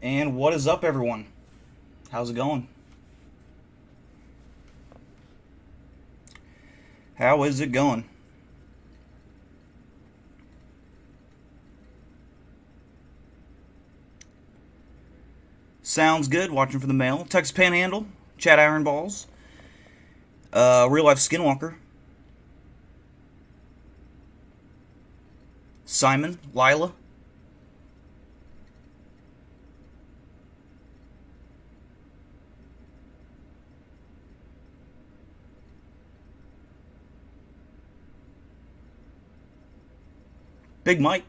And what is up, everyone? How's it going? How is it going? Sounds good. Watching for the mail. Texas Panhandle, Chad Ironballs, Real Life Skinwalker, Simon, Lila, Big Mike,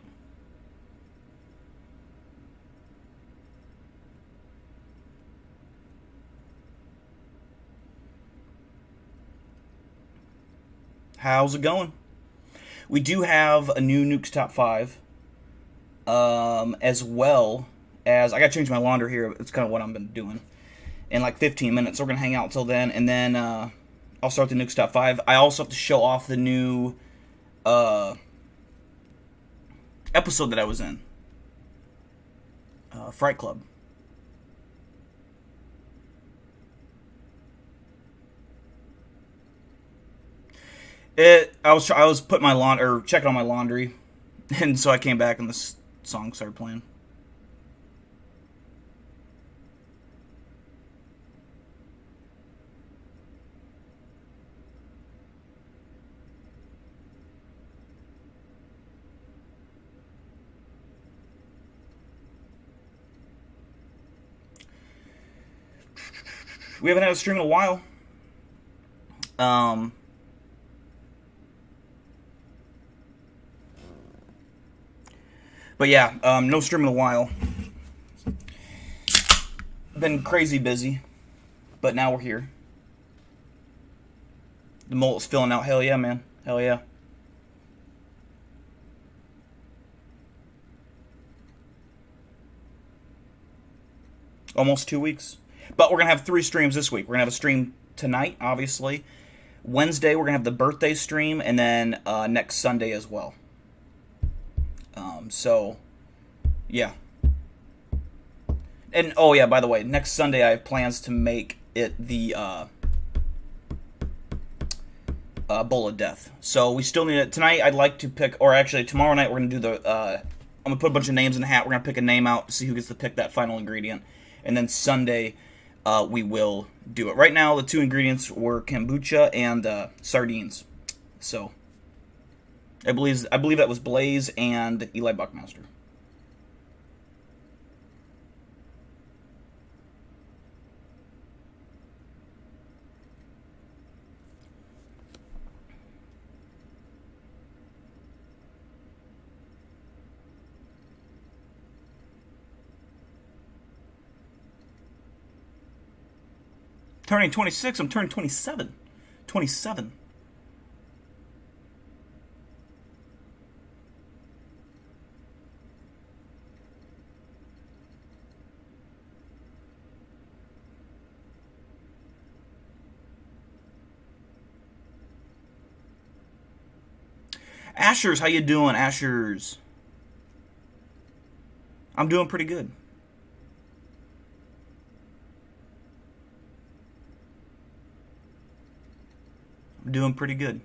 how's it going? We do have a new Nukes Top 5, as well as, I gotta change my laundry here. It's kind of what I've been doing. In like 15 minutes, we're gonna hang out until then, and then I'll start the Nukes Top 5. I also have to show off the new episode that I was in, Fright Club. I was putting my laundry, or checking on my laundry, and so I came back and this song started playing. We haven't had a stream in a while. Um, but yeah, no stream in a while. Been crazy busy, but now we're here. The mullet's filling out. Hell yeah, man. Hell yeah. Almost 2 weeks. But we're going to have 3 streams this week. We're going to have a stream tonight, obviously. Wednesday, we're going to have the birthday stream, and then next Sunday as well. So, yeah. And, oh yeah, by the way, next Sunday I have plans to make it the Bowl of Death. So we still need it. Tonight I'd like to pick, or actually tomorrow night we're going to do the, I'm going to put a bunch of names in a hat. We're going to pick a name out to see who gets to pick that final ingredient. And then Sunday, we will do it. Right now, the 2 ingredients were kombucha and sardines. So, I believe that was Blaze and Eli Buckmaster. Turning 26, I'm turning 27. 27. Ashers, how you doing, Ashers? I'm doing pretty good. Doing pretty good.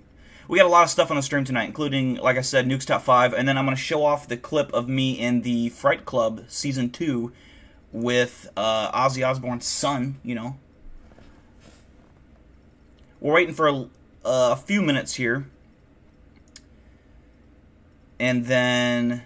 We got a lot of stuff on the stream tonight, including, like I said, Nuke's Top 5, and then I'm going to show off the clip of me in the Fright Club Season 2 with Ozzy Osbourne's son, you know. We're waiting for a few minutes here. And then...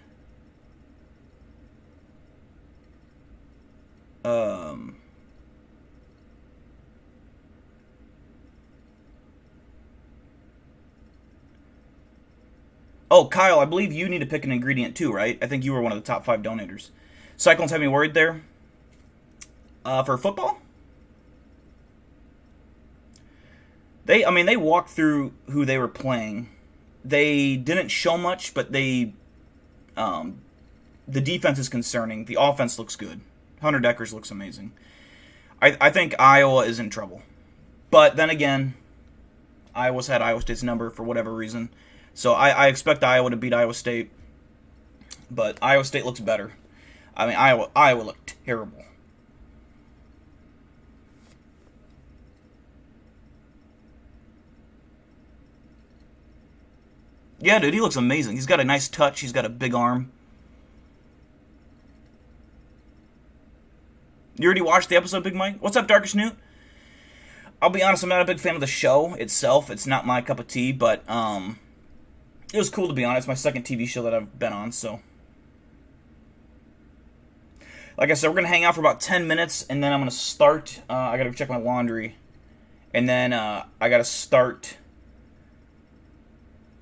Oh, Kyle, I believe you need to pick an ingredient too, right? I think you were one of the top 5 donators. Cyclones have me worried there. For football? They walked through who they were playing. They didn't show much, but the defense is concerning. The offense looks good. Hunter Deckers looks amazing. I think Iowa is in trouble. But then again, Iowa's had Iowa State's number for whatever reason. So I expect Iowa to beat Iowa State. But Iowa State looks better. I mean, Iowa looked terrible. Yeah, dude, he looks amazing. He's got a nice touch. He's got a big arm. You already watched the episode, Big Mike? What's up, Darkish Newt? I'll be honest, I'm not a big fan of the show itself. It's not my cup of tea, but it was cool to be honest. It's my second TV show that I've been on, so. Like I said, we're going to hang out for about 10 minutes, and then I'm going to start. I got to check my laundry. And then I got to start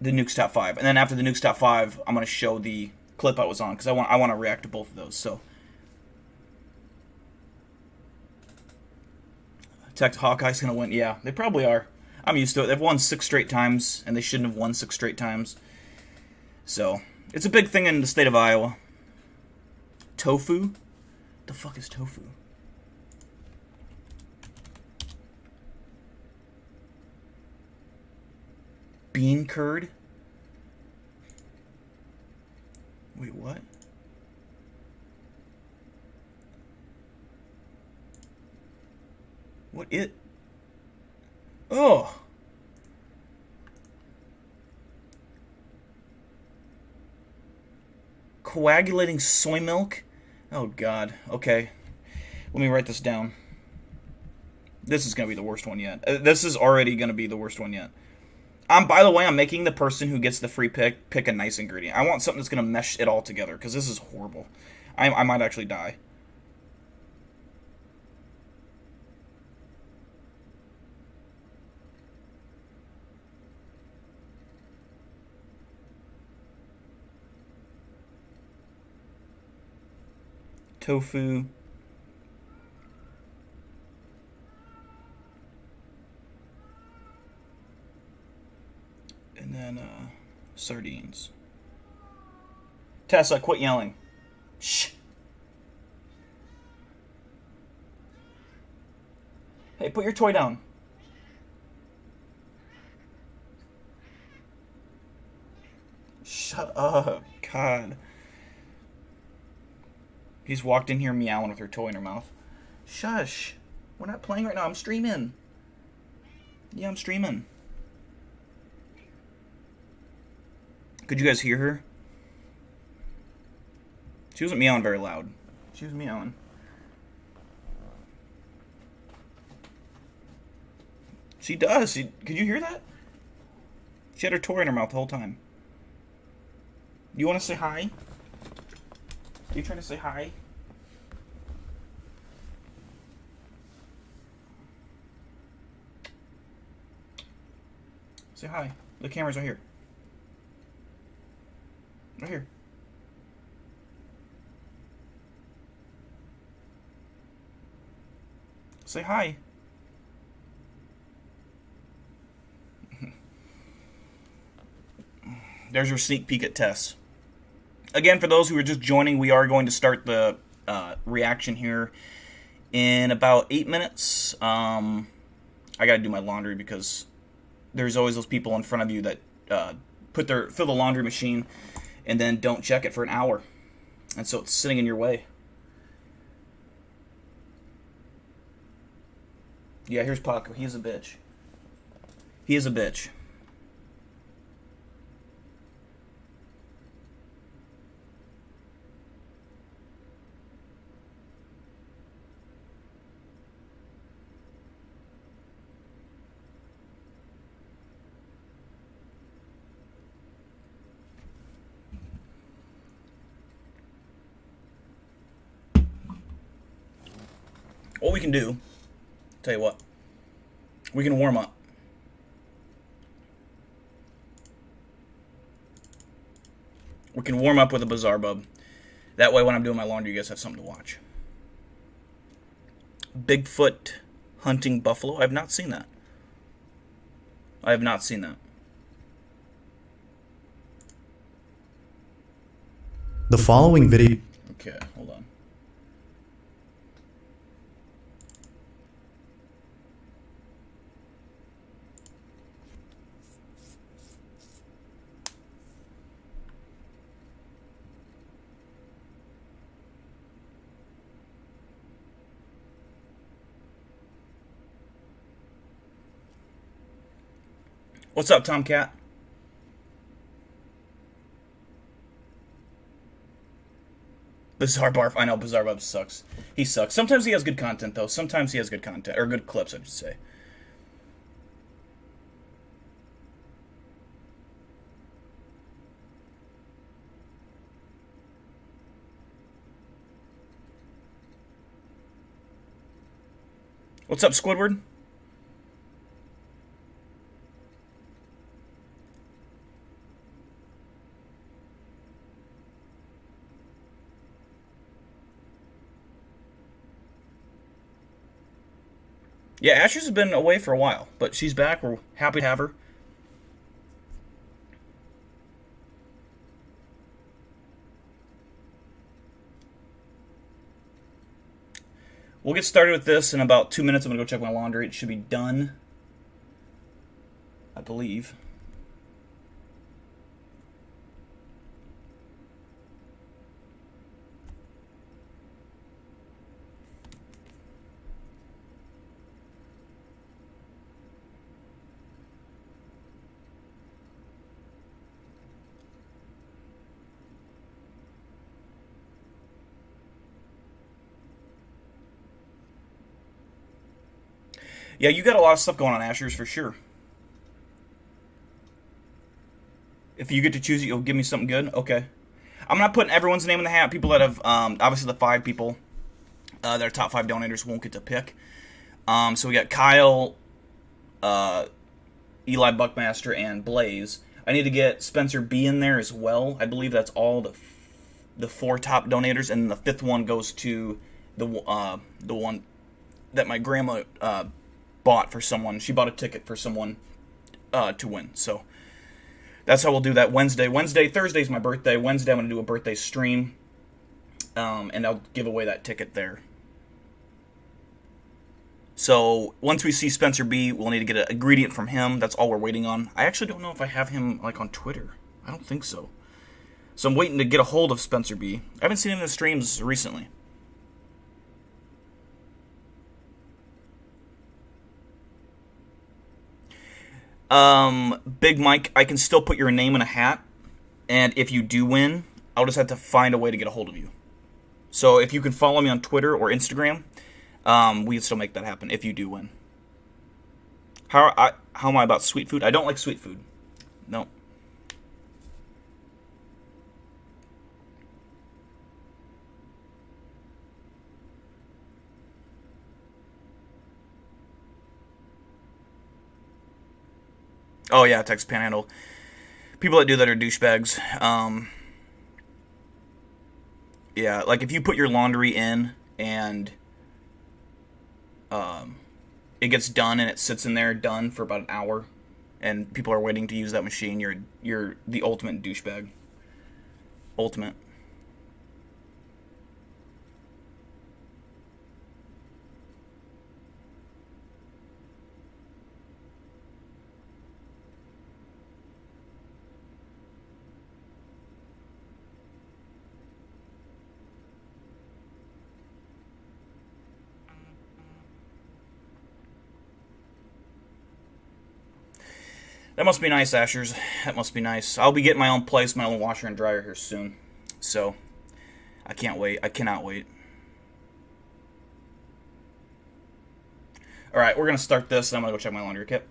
the Nukes Top 5. And then after the Nukes Top 5, I'm going to show the clip I was on, because I want to react to both of those, so. Tech Hawkeye's going to win. Yeah, they probably are. I'm used to it. They've won 6 straight times, and they shouldn't have won 6 straight times. So, it's a big thing in the state of Iowa. Tofu? The fuck is tofu? Bean curd? Wait, what? What it? Oh. Coagulating soy milk? Oh, God. Okay. Let me write this down. This is going to be the worst one yet. This is already going to be the worst one yet. By the way, I'm making the person who gets the free pick a nice ingredient. I want something that's going to mesh it all together, because this is horrible. I might actually die. Tofu. And then, sardines. Tessa, quit yelling. Shh. Hey, put your toy down. Shut up. God. He's walked in here meowing with her toy in her mouth. Shush. We're not playing right now. I'm streaming. Yeah, I'm streaming. Could you guys hear her? She wasn't meowing very loud. She was meowing. She does. Could you hear that? She had her toy in her mouth the whole time. You want to say hi? Are you trying to say hi? Say hi. The camera's right here. Right here. Say hi. There's your sneak peek at Tess. Again, for those who are just joining, we are going to start the reaction here in about 8 minutes. I gotta do my laundry because there's always those people in front of you that fill the laundry machine and then don't check it for an hour. And so it's sitting in your way. Yeah, here's Paco. He is a bitch. He is a bitch. What we can do, tell you what, we can warm up. We can warm up with a Bizarre Bub. That way when I'm doing my laundry, you guys have something to watch. Bigfoot hunting buffalo. I have not seen that. I have not seen that. The following video... Okay, hold on. What's up, Tomcat? Bizarre Barf. I know, Bizarre Barf sucks. He sucks. Sometimes he has good content, though. Sometimes he has good content. Or good clips, I should say. What's up, Squidward? Yeah, Ashes has been away for a while, but she's back. We're happy to have her. We'll get started with this in about 2 minutes. I'm going to go check my laundry. It should be done, I believe. Yeah, you got a lot of stuff going on, Ashers, for sure. If you get to choose it, you'll give me something good? Okay. I'm not putting everyone's name in the hat. People that have, obviously the 5 people that are top 5 donators won't get to pick. So we got Kyle, Eli Buckmaster, and Blaze. I need to get Spencer B in there as well. I believe that's all the 4 top donators, and the 5th one goes to the one that my grandma bought for someone. She bought a ticket for someone to win. So that's how we'll do that Wednesday. Thursday's my birthday. Wednesday I'm going to do a birthday stream, and I'll give away that ticket there. So once we see Spencer B, we'll need to get an ingredient from him. That's all we're waiting on. I actually don't know if I have him like on Twitter. I don't think so. So I'm waiting to get a hold of Spencer B. I haven't seen him in the streams recently. Big Mike, I can still put your name in a hat, and if you do win, I'll just have to find a way to get a hold of you. So if you can follow me on Twitter or Instagram, we can still make that happen if you do win. How am I about sweet food? I don't like sweet food. No. Oh yeah, Texas Panhandle. People that do that are douchebags. Yeah, like if you put your laundry in and it gets done and it sits in there done for about an hour, and people are waiting to use that machine, you're the ultimate douchebag. Ultimate. That must be nice, Ashers. That must be nice. I'll be getting my own place, my own washer and dryer here soon. So, I can't wait. I cannot wait. Alright, we're going to start this, and I'm going to go check my laundry kit.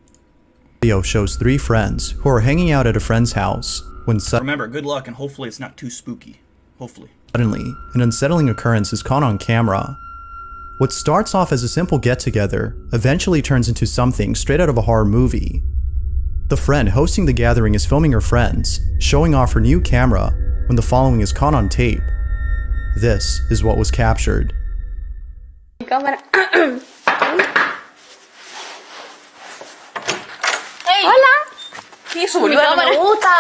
Video shows 3 friends who are hanging out at a friend's house when Remember, good luck, and hopefully it's not too spooky. Hopefully. suddenly an unsettling occurrence is caught on camera. What starts off as a simple get-together eventually turns into something straight out of a horror movie. The friend hosting the gathering is filming her friends, showing off her new camera, when the following is caught on tape. This is what was captured. Cámara. Hola. ¿Qué es, boluda? No me gusta.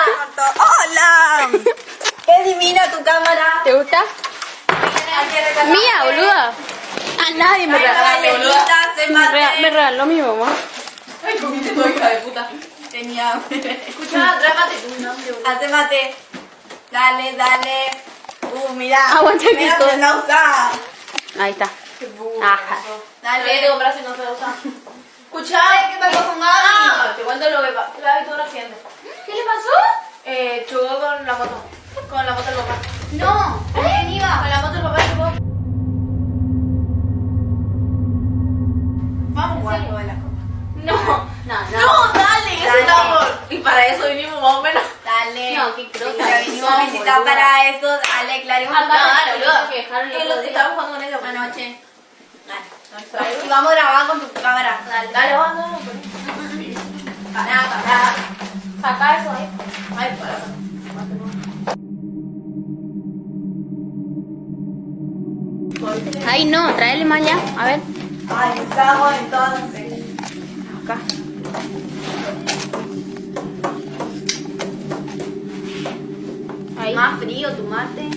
¡Hola! ¡Qué divina tu cámara! ¿Te gusta? Mía, boluda. A nadie me regaló. Me regaló mi mamá. Ay, comiste todo, hija de puta. Tenía hambre. Escuchá, trágate tu nombre, boludo. Hace mate. Dale, dale. Mirá. Aguanta que mirá, todo. no usa. Ahí está. Qué burro. Ajá. Dale. Te compraste y no se usa. Escuchá, ¿qué pasó con Gaby? Te cuento lo que pasó. Gaby, tú foto. Con la foto del papá. No, ¿con quién iba? Con la foto del papá y supongo. Vamos a jugar con la copa. No, dale, eso estamos. Y para eso vinimos más o menos. Dale. No, que creo que vinimos a visitar para eso. Dale, claro. Claro, boludo. Estábamos jugando con ellos anoche. Dale. Y vamos a grabar con tu cámara. Dale, vamos. Pará. Saca eso ahí. Ay, pará. Ay, no, tráele más allá. A ver. Ay, estamos entonces. Acá. Ahí. Más frío, tu mate.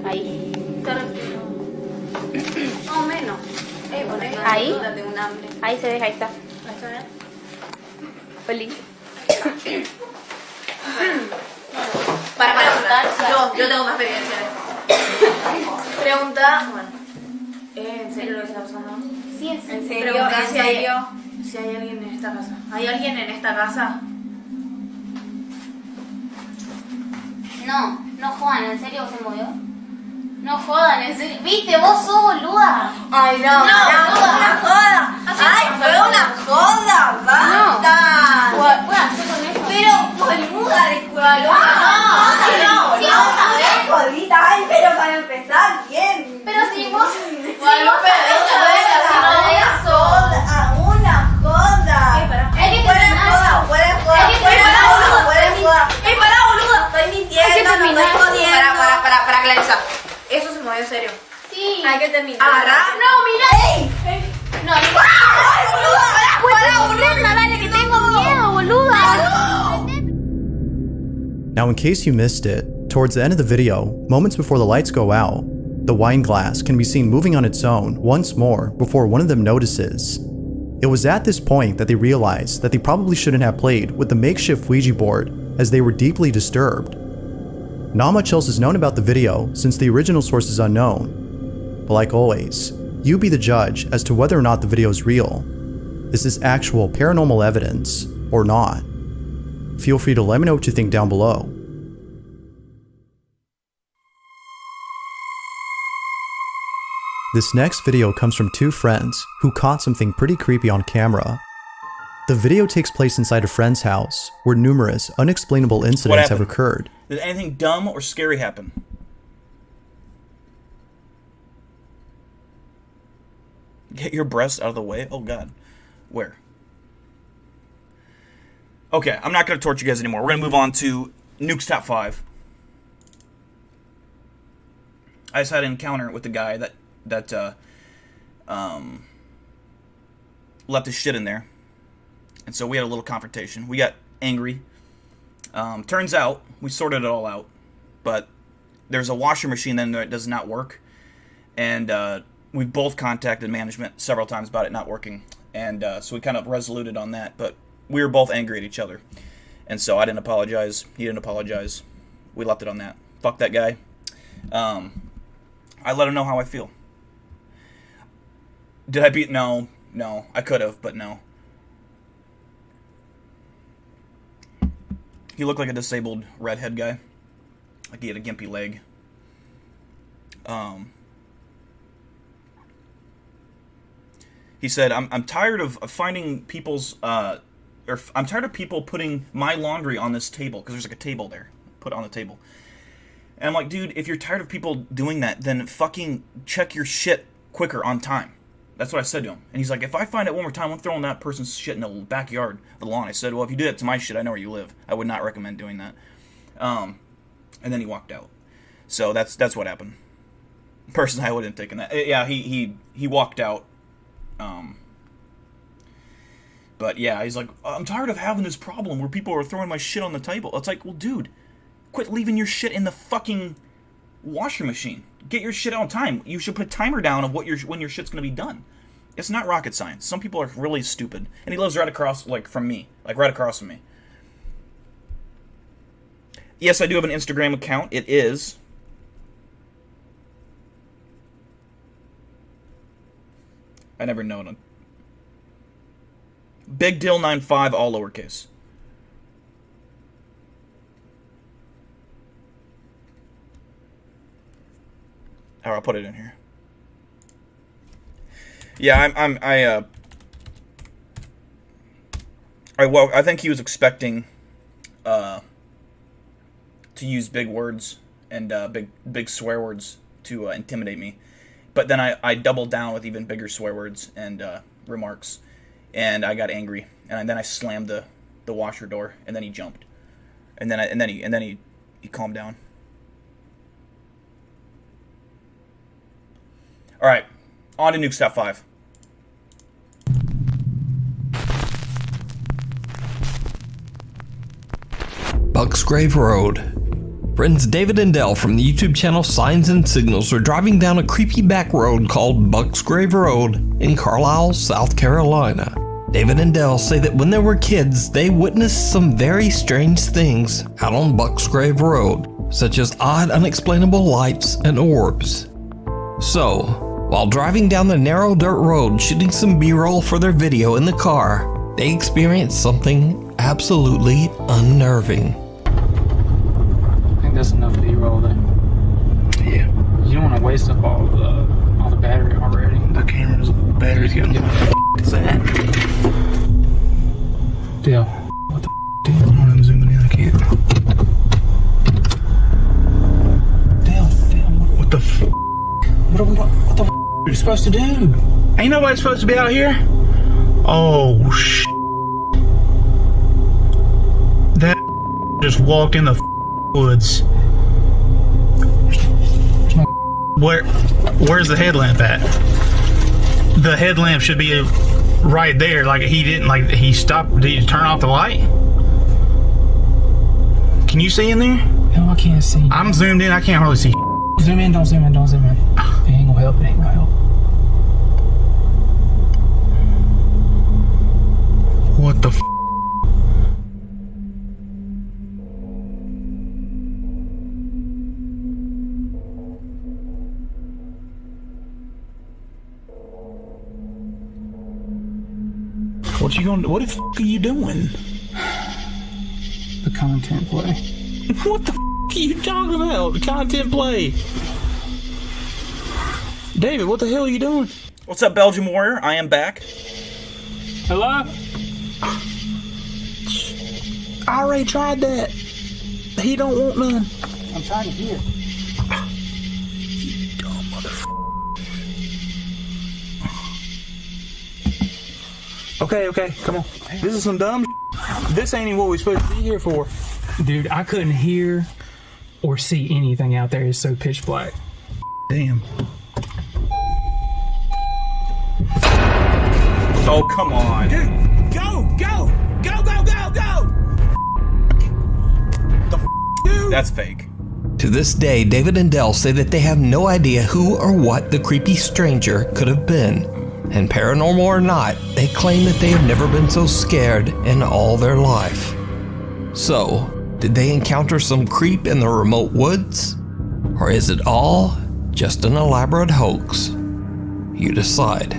Ahí. Está refrío. Más o menos. Ahí. Tengo un hambre. Ahí se ve, ahí está. ¿Está bien? Feliz. Para. Yo tengo más experiencia. Pregunta, bueno. ¿En serio lo que está pasando? Sí, es. ¿En serio? Pregunta si hay alguien en esta casa. ¿Hay alguien en esta casa? No jodan, ¿en serio se movió? No jodan, ¿en serio? ¿Viste? Vos sos boluda. Ay, no. Una joda. Ay, fue una joda. Basta. Pero, boluda, disculpa. No. Sí, vamos a ver. Jodita, ay, pero para empezar, bien. Pero si vos... Bueno, una joda. Para, boluda. Estoy mintiendo, no estoy jodiendo. Para clarizar. Eso se movió en serio. Sí. Hay que terminar. No, mira. ¡Ey! No, ¡Ay, boluda! boluda, dale, que tengo miedo, boluda. Now, in case you missed it, towards the end of the video, moments before the lights go out, the wine glass can be seen moving on its own once more before one of them notices. It was at this point that they realized that they probably shouldn't have played with the makeshift Ouija board, as they were deeply disturbed. Not much else is known about the video since the original source is unknown. But like always, you be the judge as to whether or not the video is real. Is this actual paranormal evidence or not? Feel free to let me know what you think down below. This next video comes from two friends who caught something pretty creepy on camera. The video takes place inside a friend's house where numerous unexplainable incidents have occurred. Did anything dumb or scary happen? Get your breasts out of the way? Oh god. Where? Okay, I'm not going to torture you guys anymore. We're going to move on to Nuke's Top 5. I just had an encounter with the guy that left his shit in there. And so we had a little confrontation. We got angry. Turns out, we sorted it all out. But there's a washer machine then that does not work. And we both contacted management several times about it not working. And so we kind of resoluted on that. But we were both angry at each other. And so I didn't apologize. He didn't apologize. We left it on that. Fuck that guy. I let him know how I feel. Did I beat? No. I could have, but no. He looked like a disabled redhead guy. Like he had a gimpy leg. He said, I'm tired of finding people's, or I'm tired of people putting my laundry on this table, because there's like a table there, put on the table. And I'm like, dude, if you're tired of people doing that, then fucking check your shit quicker on time. That's what I said to him. And he's like, if I find it one more time, I'm throwing that person's shit in the backyard of the lawn. I said, well, if you do that to my shit, I know where you live. I would not recommend doing that. And then he walked out. So that's what happened. Personally, I wouldn't have taken that. Yeah, he walked out. But yeah, he's like, I'm tired of having this problem where people are throwing my shit on the table. It's like, well, dude, quit leaving your shit in the fucking washer machine. Get your shit on time. You should put a timer down of when your shit's gonna be done. It's not rocket science. Some people are really stupid. And he lives right across, from me. Right across from me. Yes, I do have an Instagram account. It is... I never know it. BigDill95, all lowercase. Oh, I'll put it in here. Yeah, I think he was expecting to use big words and big swear words to intimidate me, but then I doubled down with even bigger swear words and remarks, and I got angry, and then I slammed the washer door, and then he jumped, and then he calmed down. All right, on to Nuke Top 5. Bucksgrave Road. Friends David and Dell from the YouTube channel Signs and Signals are driving down a creepy back road called Bucksgrave Road in Carlisle, South Carolina. David and Dell say that when they were kids, they witnessed some very strange things out on Bucksgrave Road, such as odd, unexplainable lights and orbs. So, while driving down the narrow dirt road shooting some B-roll for their video in the car, they experienced something absolutely unnerving. I think that's enough B-roll then. Yeah. You don't want to waste up all the battery already. The camera's battery's getting is that? Deal. What the Damn, I'm zooming in, I can't. Deal. What the What the are you supposed to do? Ain't nobody supposed to be out here? Oh, That just walked in the woods. Where's the headlamp at? The headlamp should be right there. Like he didn't. Like he stopped. Did he turn off the light? Can you see in there? No, I can't see. I'm zoomed in. I can't hardly see. Zoom in. Don't zoom in. It ain't gonna help. What the? What the f*** are you doing? The content play. What the f*** are you talking about? The content play. David, what the hell are you doing? What's up, Belgium Warrior? I am back. Hello? I already tried that. He don't want none. I'm trying to hear. You dumb motherfucker. Okay, come on. This is some dumb This ain't even what we're supposed to be here for. Dude, I couldn't hear or see anything out there. It's so pitch black. Damn. Oh, come on. Dude, go! The dude. That's fake. To this day, David and Dell say that they have no idea who or what the creepy stranger could have been. And paranormal or not, they claim that they have never been so scared in all their life. So, did they encounter some creep in the remote woods? Or is it all just an elaborate hoax? You decide.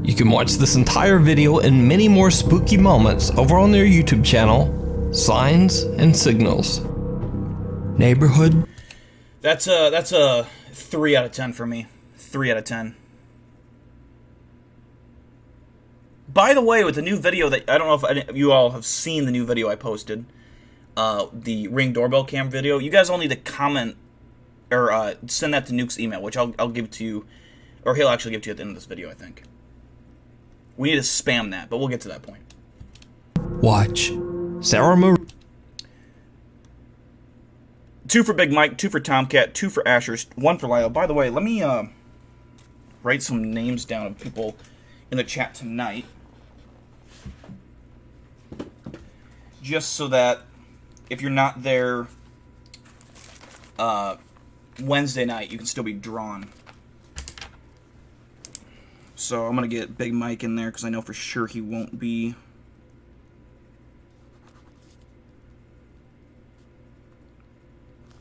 You can watch this entire video and many more spooky moments over on their YouTube channel, Signs and Signals. Neighborhood? That's a 3 out of 10 for me. 3 out of 10. By the way, with the new video that I don't know if you all have seen the new video I posted, the Ring doorbell cam video. You guys all need to comment or send that to Nuke's email, which I'll give to you, or he'll actually give to you at the end of this video, I think. We need to spam that, but we'll get to that point. Watch. Sarah Marie. 2 for Big Mike, 2 for Tomcat, 2 for Asher, 1 for Lyle. By the way, let me write some names down of people in the chat tonight, just so that if you're not there Wednesday night, you can still be drawn. So I'm going to get Big Mike in there because I know for sure he won't be.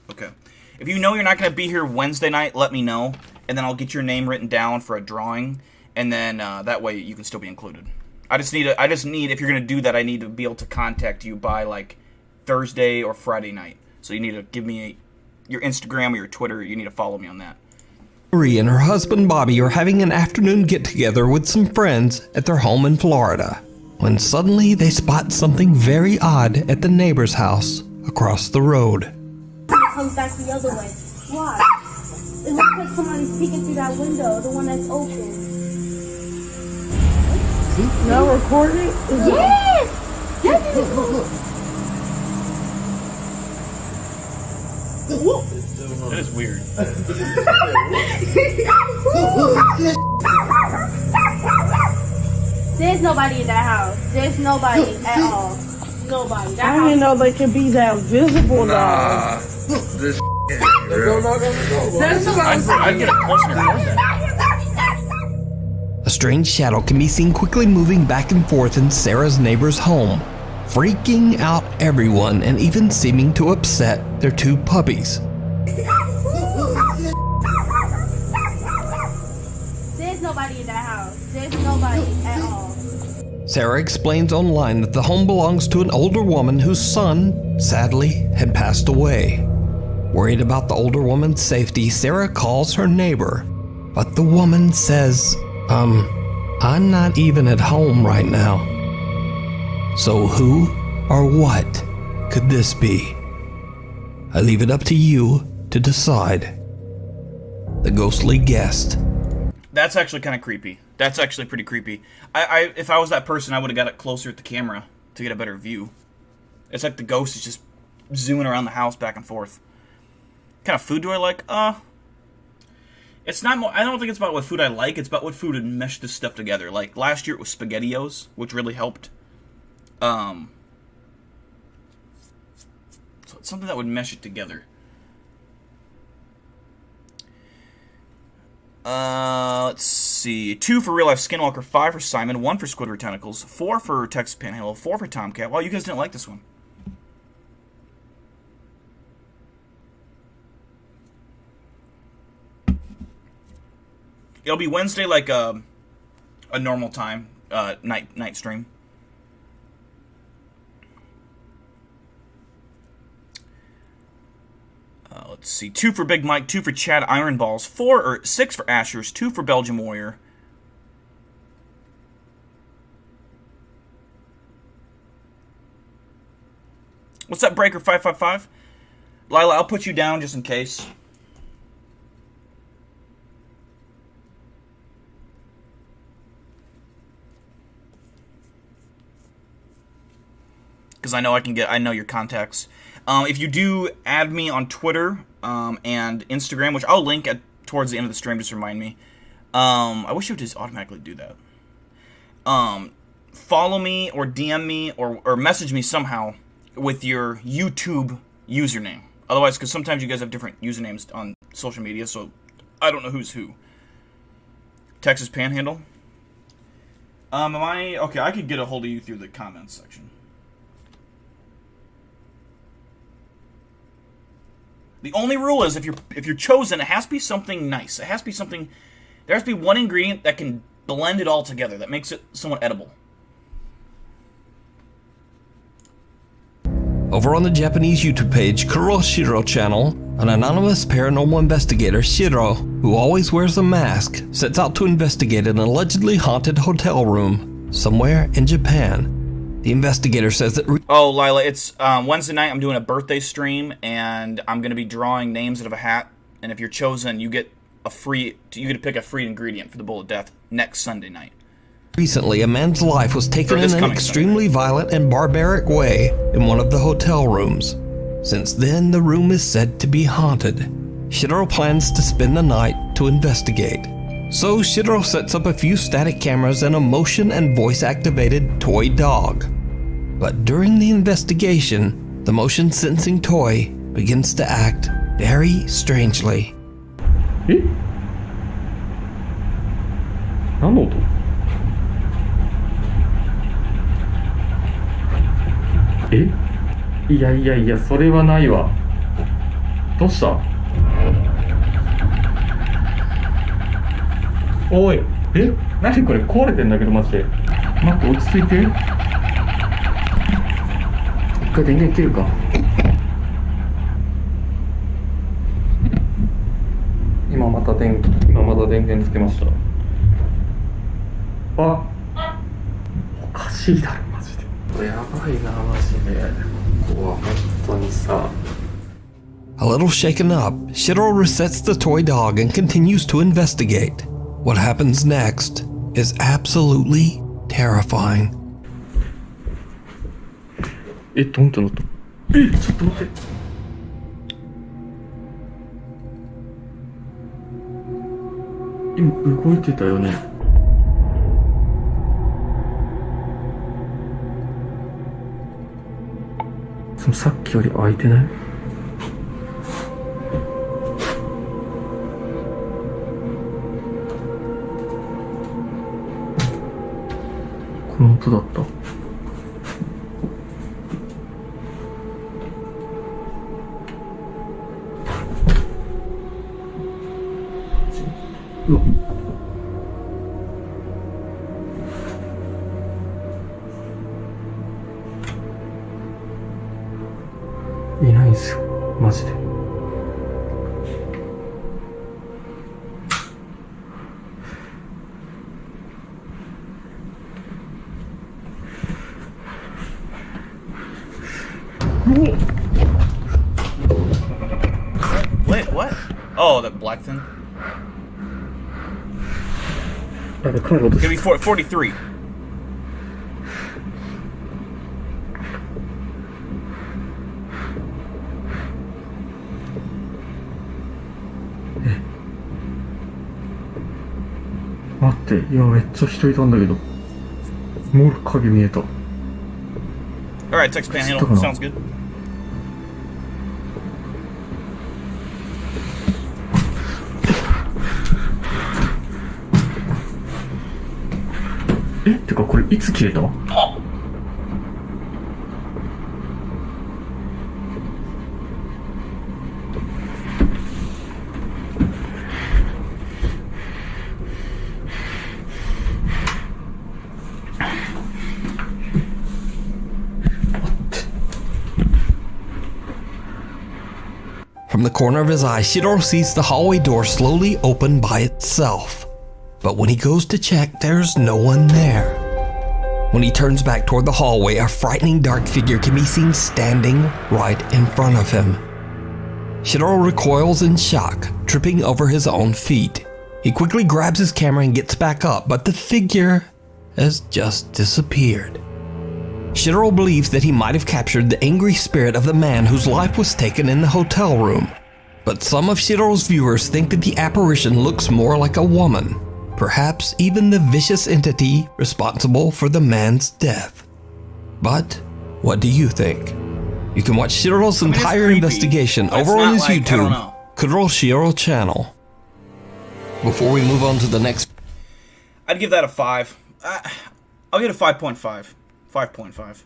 Okay. If you know you're not going to be here Wednesday night, let me know, and then I'll get your name written down for a drawing, and then that way you can still be included. I just need, if you're going to do that, I need to be able to contact you by, like, Thursday or Friday night. So you need to give me your Instagram or your Twitter. You need to follow me on that. Marie and her husband Bobby are having an afternoon get-together with some friends at their home in Florida, when suddenly they spot something very odd at the neighbor's house across the road. Comes back the other way. Why? It looks like somebody's peeking through that window, the one that's open. Now recording? Yes! That is weird. There's nobody in that house. There's nobody at all. Nobody. That I didn't know they could be that visible though. This real. I'd get a closer to A strange shadow can be seen quickly moving back and forth in Sarah's neighbor's home, freaking out everyone and even seeming to upset their two puppies. There's nobody in that house. There's nobody at all. Sarah explains online that the home belongs to an older woman whose son, sadly, had passed away. Worried about the older woman's safety, Sarah calls her neighbor, but the woman says, I'm not even at home right now. So who or what could this be? I leave it up to you to decide. The ghostly guest. That's actually kind of creepy. That's actually pretty creepy. If I was that person, I would have got it closer at the camera to get a better view. It's like the ghost is just zooming around the house back and forth. What kind of food do I like? It's not. I don't think it's about what food I like. It's about what food would mesh this stuff together. Like last year, it was SpaghettiOs, which really helped. So it's something that would mesh it together. Let's see. 2 for Real Life Skinwalker, 5 for Simon, 1 for Squidward Tentacles, 4 for Texas Panhandle, 4 for Tomcat. Wow, you guys didn't like this one. It'll be Wednesday, like a normal time, night stream. Let's see. 2 for Big Mike, 2 for Chad Ironballs, 6 for Ashers, 2 for Belgium Warrior. What's that, Breaker 555? Lila, I'll put you down just in case. Because I know your contacts. If you do add me on Twitter and Instagram, which I'll link towards the end of the stream, just remind me. I wish it would just automatically do that. Follow me or DM me or message me somehow with your YouTube username. Otherwise, because sometimes you guys have different usernames on social media, so I don't know who's who. Texas Panhandle. Okay, I could get a hold of you through the comments section. The only rule is if you're chosen, it has to be something nice. It has to be something. There has to be one ingredient that can blend it all together, that makes it somewhat edible. Over on the Japanese YouTube page Kuroshiro channel, an anonymous paranormal investigator, Shiro, who always wears a mask, sets out to investigate an allegedly haunted hotel room somewhere in Japan. The investigator says that... Lila, it's Wednesday night. I'm doing a birthday stream, and I'm going to be drawing names out of a hat. And if you're chosen, you get to pick a free ingredient for the Bowl of Death next Sunday night. Recently, a man's life was taken in an extremely violent and barbaric way in one of the hotel rooms. Since then, the room is said to be haunted. Shiro plans to spend the night to investigate. So Shiro sets up a few static cameras and a motion and voice-activated toy dog. But during the investigation, the motion-sensing toy begins to act very strangely.おい、何これ壊れてんだけどマジで。待って落ち着いて。一回電源切るか。今また電源つけました。あ、おかしいだろマジで。これやばいなマジで。ここは本当にさ。A little shaken up, Shiro resets the toy dog and continues to investigate. What happens next is absolutely terrifying. ドンってなった。ちょっと待って。今動いてたよね。さっきより開いてない？この音だった。うわ。いないんすよ、マジで。Wait, what? Oh, that black thing? Could be 43. Alright, text panhandle. Sounds good. From the corner of his eye, Shiro sees the hallway door slowly open by itself. But when he goes to check, there's no one there. When he turns back toward the hallway, a frightening dark figure can be seen standing right in front of him. Shiro recoils in shock, tripping over his own feet. He quickly grabs his camera and gets back up, but the figure has just disappeared. Shiro believes that he might have captured the angry spirit of the man whose life was taken in the hotel room. But some of Shiro's viewers think that the apparition looks more like a woman, perhaps even the vicious entity responsible for the man's death. But what do you think? You can watch Shiro's entire investigation over on his YouTube, Kuro Shiro channel. Before we move on to the next... I'd give that a 5. I'll get a 5.5. 5.5.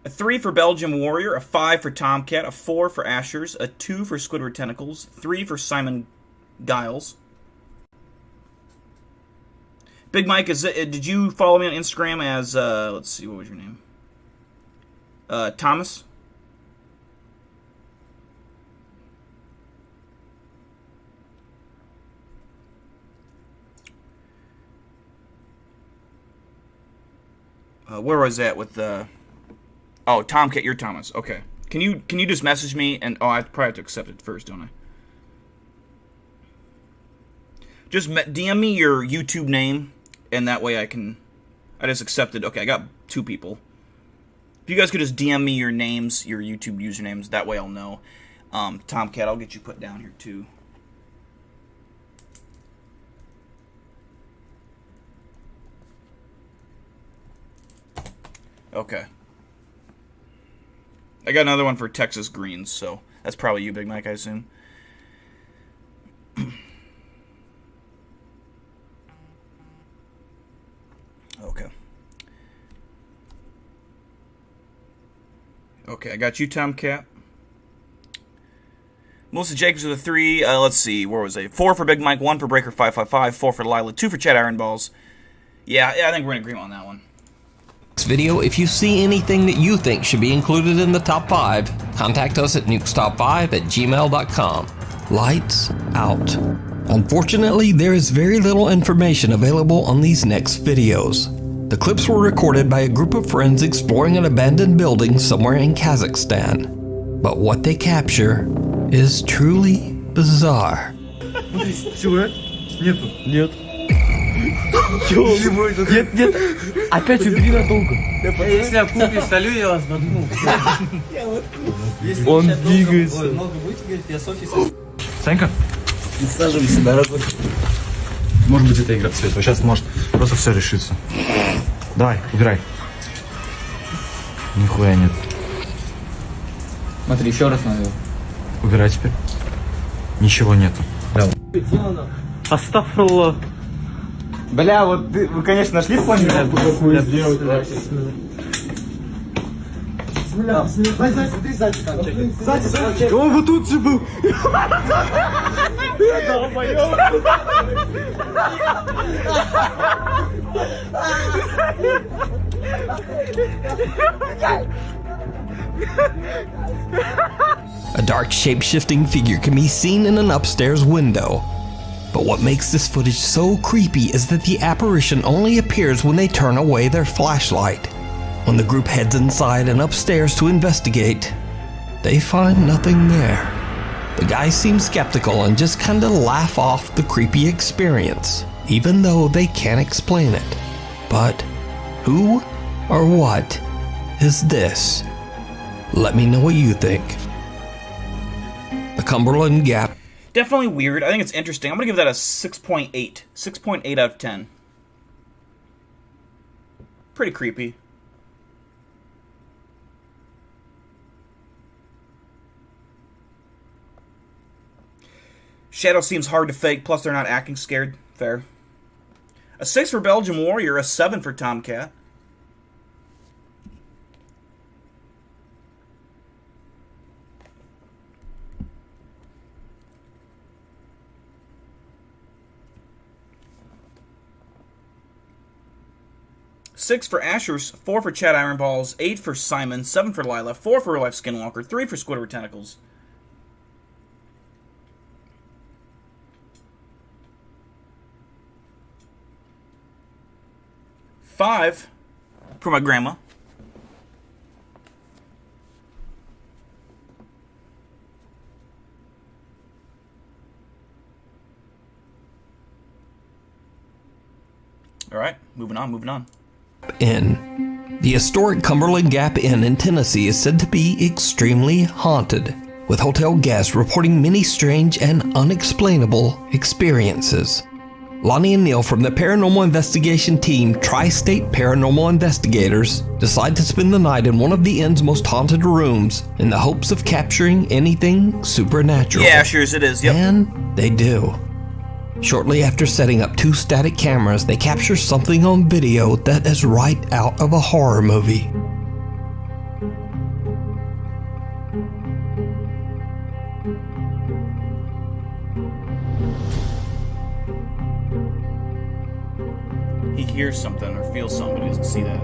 A 3 for Belgian Warrior, a 5 for Tomcat, a 4 for Ashers, a 2 for Squidward Tentacles, 3 for Simon Giles. Big Mike, did you follow me on Instagram as, let's see, what was your name? Thomas? Where was that with the... Oh, Tomcat, you're Thomas. Okay. Can you just message me and... Oh, I probably have to accept it first, don't I? Just DM me your YouTube name, and that way I just accepted. Okay, I got 2 people. If you guys could just DM me your names, your YouTube usernames, that way I'll know. Tomcat, I'll get you put down here too. Okay. I got another one for Texas Greens, so that's probably you, Big Mike, I assume. Okay. Okay, I got you, Tomcat. Melissa Jacobs with a 3. Let's see, where was it? 4 for Big Mike, 1 for Breaker 555, 4 for Lila, 2 for Chad Ironballs. Yeah, I think we're in agreement on that one. Video, if you see anything that you think should be included in the top 5, contact us at nukestop5@gmail.com. Lights out. Unfortunately, there is very little information available on these next videos. The clips were recorded by a group of friends exploring an abandoned building somewhere in Kazakhstan. But what they capture is truly bizarre. Нет. Опять убери надолго. Если я куплю, солю, я вас надумал. Он двигается. Санька, присаживайся, дорогой. Может быть, это игра цвета. Сейчас может просто все решится. Давай, убирай. Нихуя нет. Смотри, еще раз надо. Убирай теперь. Ничего нету. Астафрулlah. Бля, вот вы, конечно, нашли фон. Он вот тут же был. A dark shape-shifting figure can be seen in an upstairs window. But what makes this footage so creepy is that the apparition only appears when they turn away their flashlight. When the group heads inside and upstairs to investigate, they find nothing there. The guys seem skeptical and just kinda laugh off the creepy experience, even though they can't explain it. But who or what is this? Let me know what you think. The Cumberland Gap. Definitely weird. I think it's interesting. I'm going to give that a 6.8. 6.8 out of 10. Pretty creepy. Shadow seems hard to fake, plus they're not acting scared. Fair. A 6 for Belgian Warrior, a 7 for Tomcat. Six for Ashers, 4 for Chad Ironballs, 8 for Simon, 7 for Lila, 4 for Real Life Skinwalker, 3 for Squidward Tentacles. Five for my grandma. All right, moving on. Inn. The historic Cumberland Gap Inn in Tennessee is said to be extremely haunted, with hotel guests reporting many strange and unexplainable experiences. Lonnie and Neil from the paranormal investigation team Tri-State Paranormal Investigators decide to spend the night in one of the inn's most haunted rooms in the hopes of capturing anything supernatural. Yeah, sure as it is, yep. And they do. Shortly after setting up 2 static cameras, they capture something on video that is right out of a horror movie. He hears something or feels something, but he doesn't see that.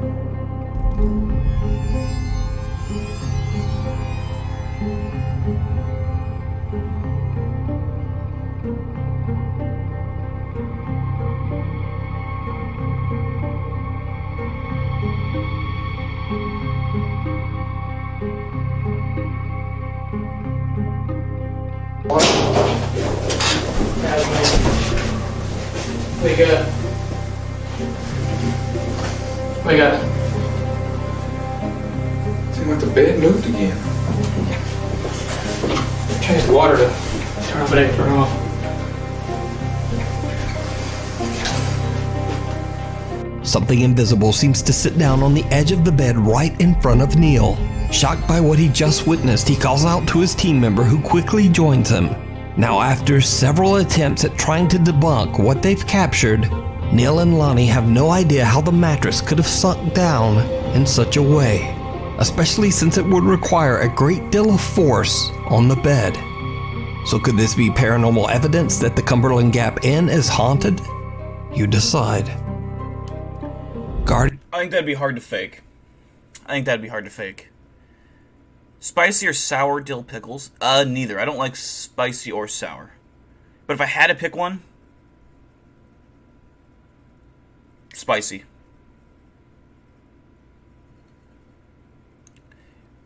Wake up. Seems like the bed moved again. Change the water to turn off it, turn off. Something invisible seems to sit down on the edge of the bed right in front of Neil. Shocked by what he just witnessed, he calls out to his team member who quickly joins him. Now, after several attempts at trying to debunk what they've captured, Neil and Lonnie have no idea how the mattress could have sunk down in such a way, especially since it would require a great deal of force on the bed. So could this be paranormal evidence that the Cumberland Gap Inn is haunted? You decide. I think that'd be hard to fake. Spicy or sour dill pickles? Neither. I don't like spicy or sour. But if I had to pick one, spicy.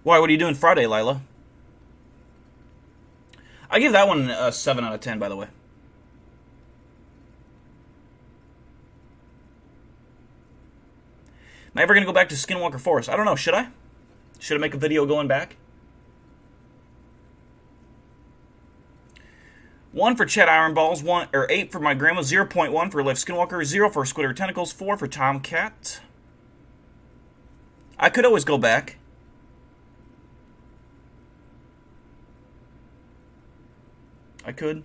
Why? What are you doing Friday, Lila? I give that one a 7 out of 10, by the way. Am I ever going to go back to Skinwalker Forest? I don't know. Should I? Should I make a video going back? 1 for Chet Iron Balls, 8 for my grandma, 0.1 for Life Skinwalker, 0 for Squitter Tentacles, 4 for Tomcat. I could always go back. I could.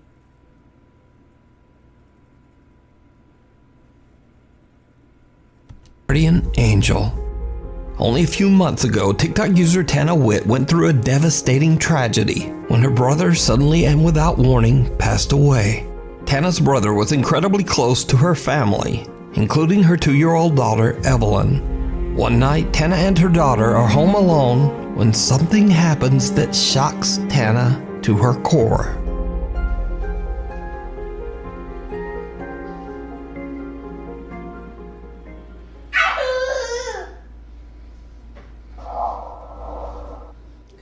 Guardian Angel. Only a few months ago, TikTok user Tana Witt went through a devastating tragedy when her brother suddenly and without warning passed away. Tana's brother was incredibly close to her family, including her 2-year-old daughter, Evelyn. One night, Tana and her daughter are home alone when something happens that shocks Tana to her core.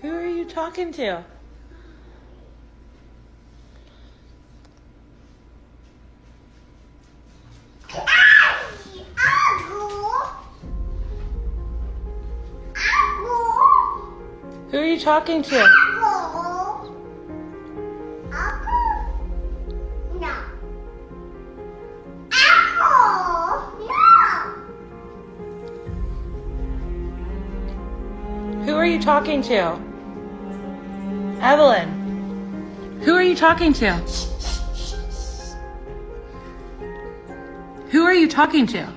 Who are you talking to? Who are you talking to? Who are you talking to? Evelyn. Who are you talking to? Who are you talking to?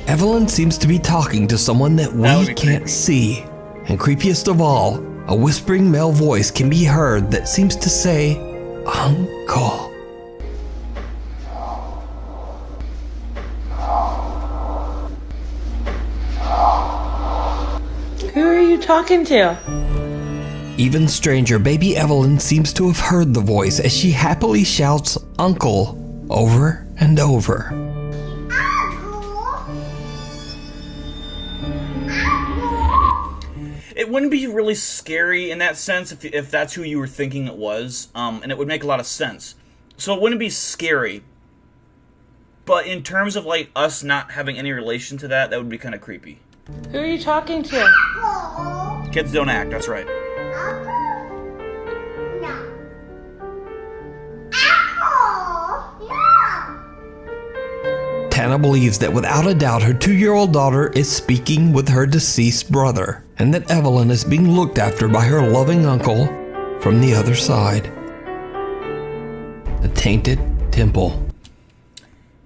Evelyn seems to be talking to someone that we can't see. And creepiest of all, a whispering male voice can be heard that seems to say, Uncle. Who are you talking to? Even stranger, baby Evelyn seems to have heard the voice as she happily shouts, Uncle, over and over. It wouldn't be really scary in that sense if that's who you were thinking it was, and it would make a lot of sense. So it wouldn't be scary. But in terms of like us not having any relation to that, that would be kind of creepy. Who are you talking to? Kids don't act, that's right. Tana believes that without a doubt her 2-year-old daughter is speaking with her deceased brother, and that Evelyn is being looked after by her loving uncle from the other side. The Tainted Temple.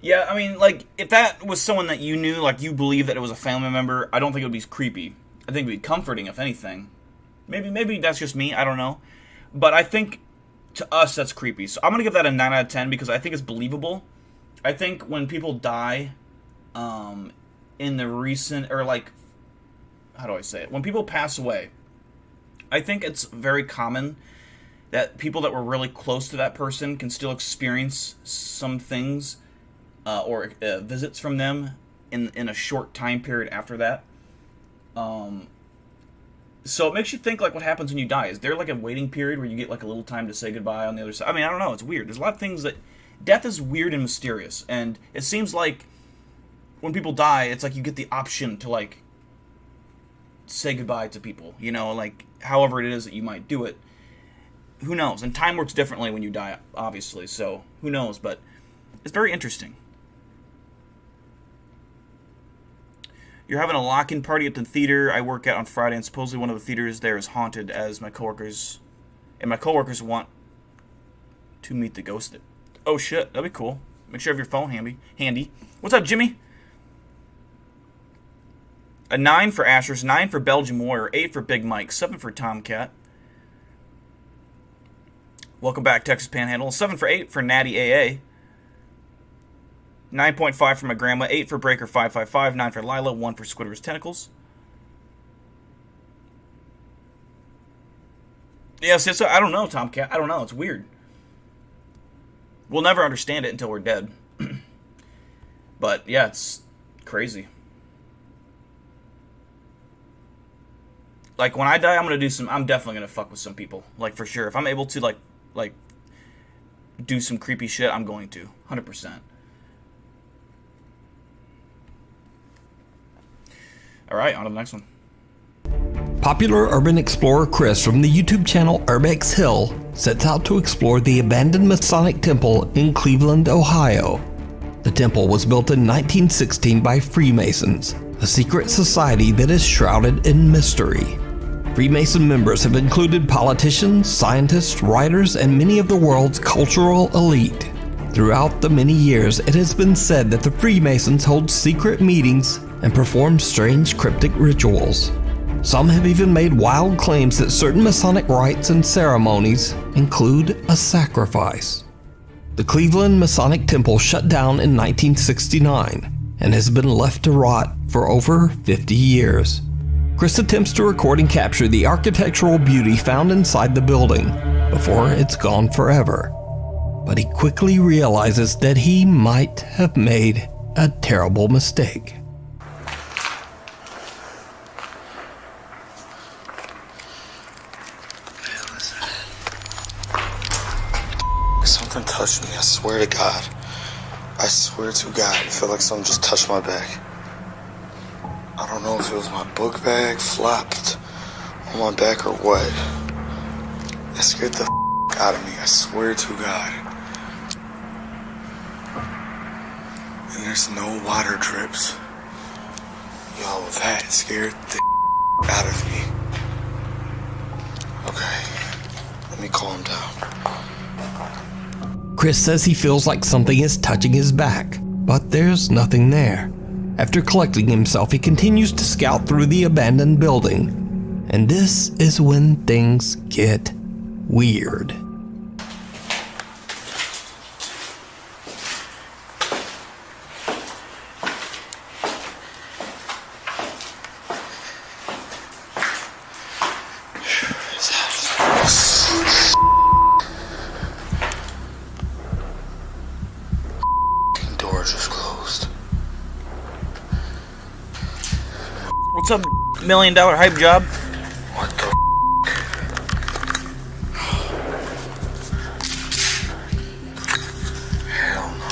Yeah, I mean, like, if that was someone that you knew, like, you believe that it was a family member, I don't think it would be creepy. I think it would be comforting, if anything. Maybe that's just me, I don't know. But I think, to us, that's creepy. So I'm going to give that a 9 out of 10 because I think it's believable. I think when people die, in the recent, or like, how do I say it? When people pass away, I think it's very common that people that were really close to that person can still experience some things or visits from them in a short time period after that. So it makes you think, like, what happens when you die? Is there, like, a waiting period where you get, like, a little time to say goodbye on the other side? I mean, I don't know. It's weird. There's a lot of things that... Death is weird and mysterious, and it seems like when people die, it's like you get the option to, like, say goodbye to people, you know, like, however it is that you might do it. Who knows? And time works differently when you die, obviously, so who knows, but it's very interesting. You're having a lock-in party at the theater I work at on Friday, and supposedly one of the theaters there is haunted, as my coworkers want to meet the ghost. Oh shit, that'd be cool. Make sure you have your phone handy. What's up, Jimmy? A 9 for Ashers, 9 for Belgium Warrior, 8 for Big Mike, 7 for Tomcat. Welcome back, Texas Panhandle. 7 for 8 for Natty AA. 9.5 for my grandma, 8 for Breaker 555, 9 for Lila, 1 for Squidward's Tentacles. Yes, yeah, so I don't know, Tomcat. I don't know. It's weird. We'll never understand it until we're dead. But yeah, it's crazy. Like when I die, I'm definitely gonna fuck with some people. Like for sure. If I'm able to like do some creepy shit, I'm going to. 100%. Alright, on to the next one. Popular urban explorer Chris from the YouTube channel Urbex Hill sets out to explore the abandoned Masonic temple in Cleveland, Ohio. The temple was built in 1916 by Freemasons, a secret society that is shrouded in mystery. Freemason members have included politicians, scientists, writers, and many of the world's cultural elite. Throughout the many years, it has been said that the Freemasons hold secret meetings and perform strange cryptic rituals. Some have even made wild claims that certain Masonic rites and ceremonies include a sacrifice. The Cleveland Masonic Temple shut down in 1969 and has been left to rot for over 50 years. Chris attempts to record and capture the architectural beauty found inside the building before it's gone forever. But he quickly realizes that he might have made a terrible mistake. Something touched me, I swear to God. I swear to God, I feel like something just touched my back. I don't know if it was my book bag flopped on my back or what. That scared the out of me, I swear to God. And there's no water drips. Yo, that scared the out of me. Okay, let me calm down. Chris says he feels like something is touching his back, but there's nothing there. After collecting himself, he continues to scout through the abandoned building. And this is when things get weird. Door just closed. What's up, $1 million hype job? What the hell no.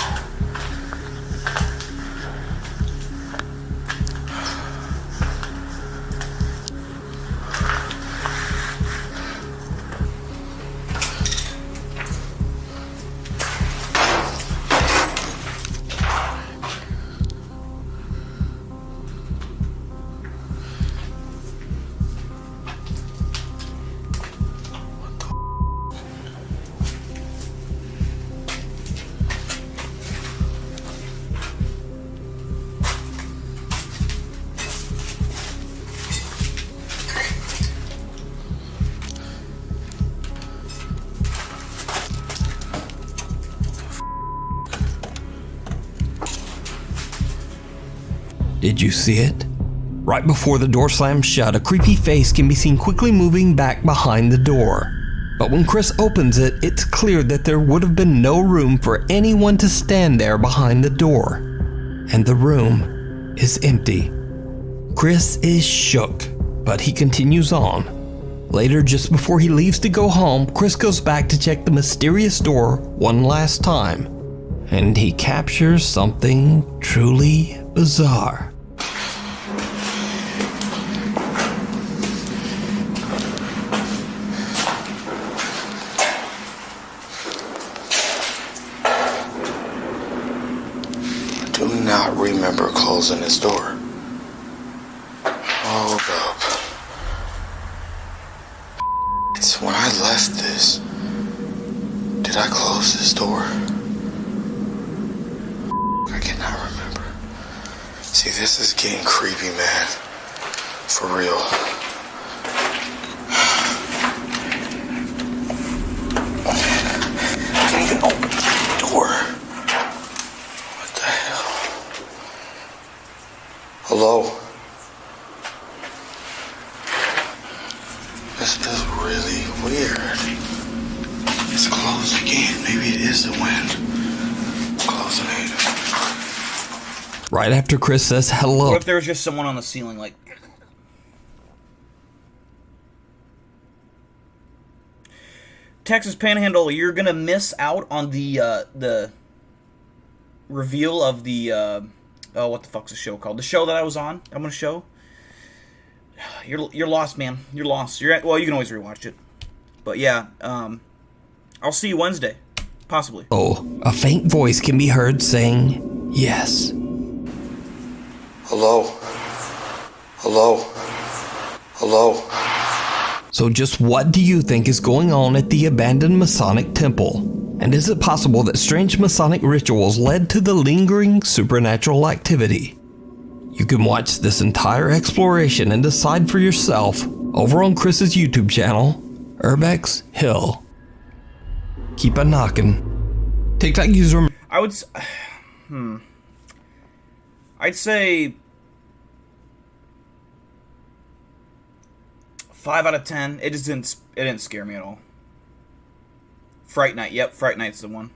Did you see it? Right before the door slams shut, a creepy face can be seen quickly moving back behind the door. But when Chris opens it, it's clear that there would have been no room for anyone to stand there behind the door. And the room is empty. Chris is shook, but he continues on. Later, just before he leaves to go home, Chris goes back to check the mysterious door one last time. And he captures something truly bizarre. I do not remember closing this door. Hold up. It's when I left this. Did I close this door? I cannot remember. See, this is getting creepy, man. For real. I can't even open the door. What the hell? Hello? This is really weird. is the wind. Closing it. Right after Chris says hello. What if there was just someone on the ceiling, like... Texas Panhandle, you're gonna miss out on the reveal of the oh, what the fuck's the show called? The show that I was on. I'm gonna show. You're lost, man. You're lost. Well, you can always rewatch it. But yeah, I'll see you Wednesday, possibly. Oh, a faint voice can be heard saying yes. Hello. Hello. Hello. So just what do you think is going on at the abandoned Masonic temple? And is it possible that strange Masonic rituals led to the lingering supernatural activity? You can watch this entire exploration and decide for yourself over on Chris's YouTube channel, Urbex Hill. Keep a knocking. TikTok user... I'd say 5 out of 10. It didn't scare me at all. Fright Night. Yep, Fright Night's the one.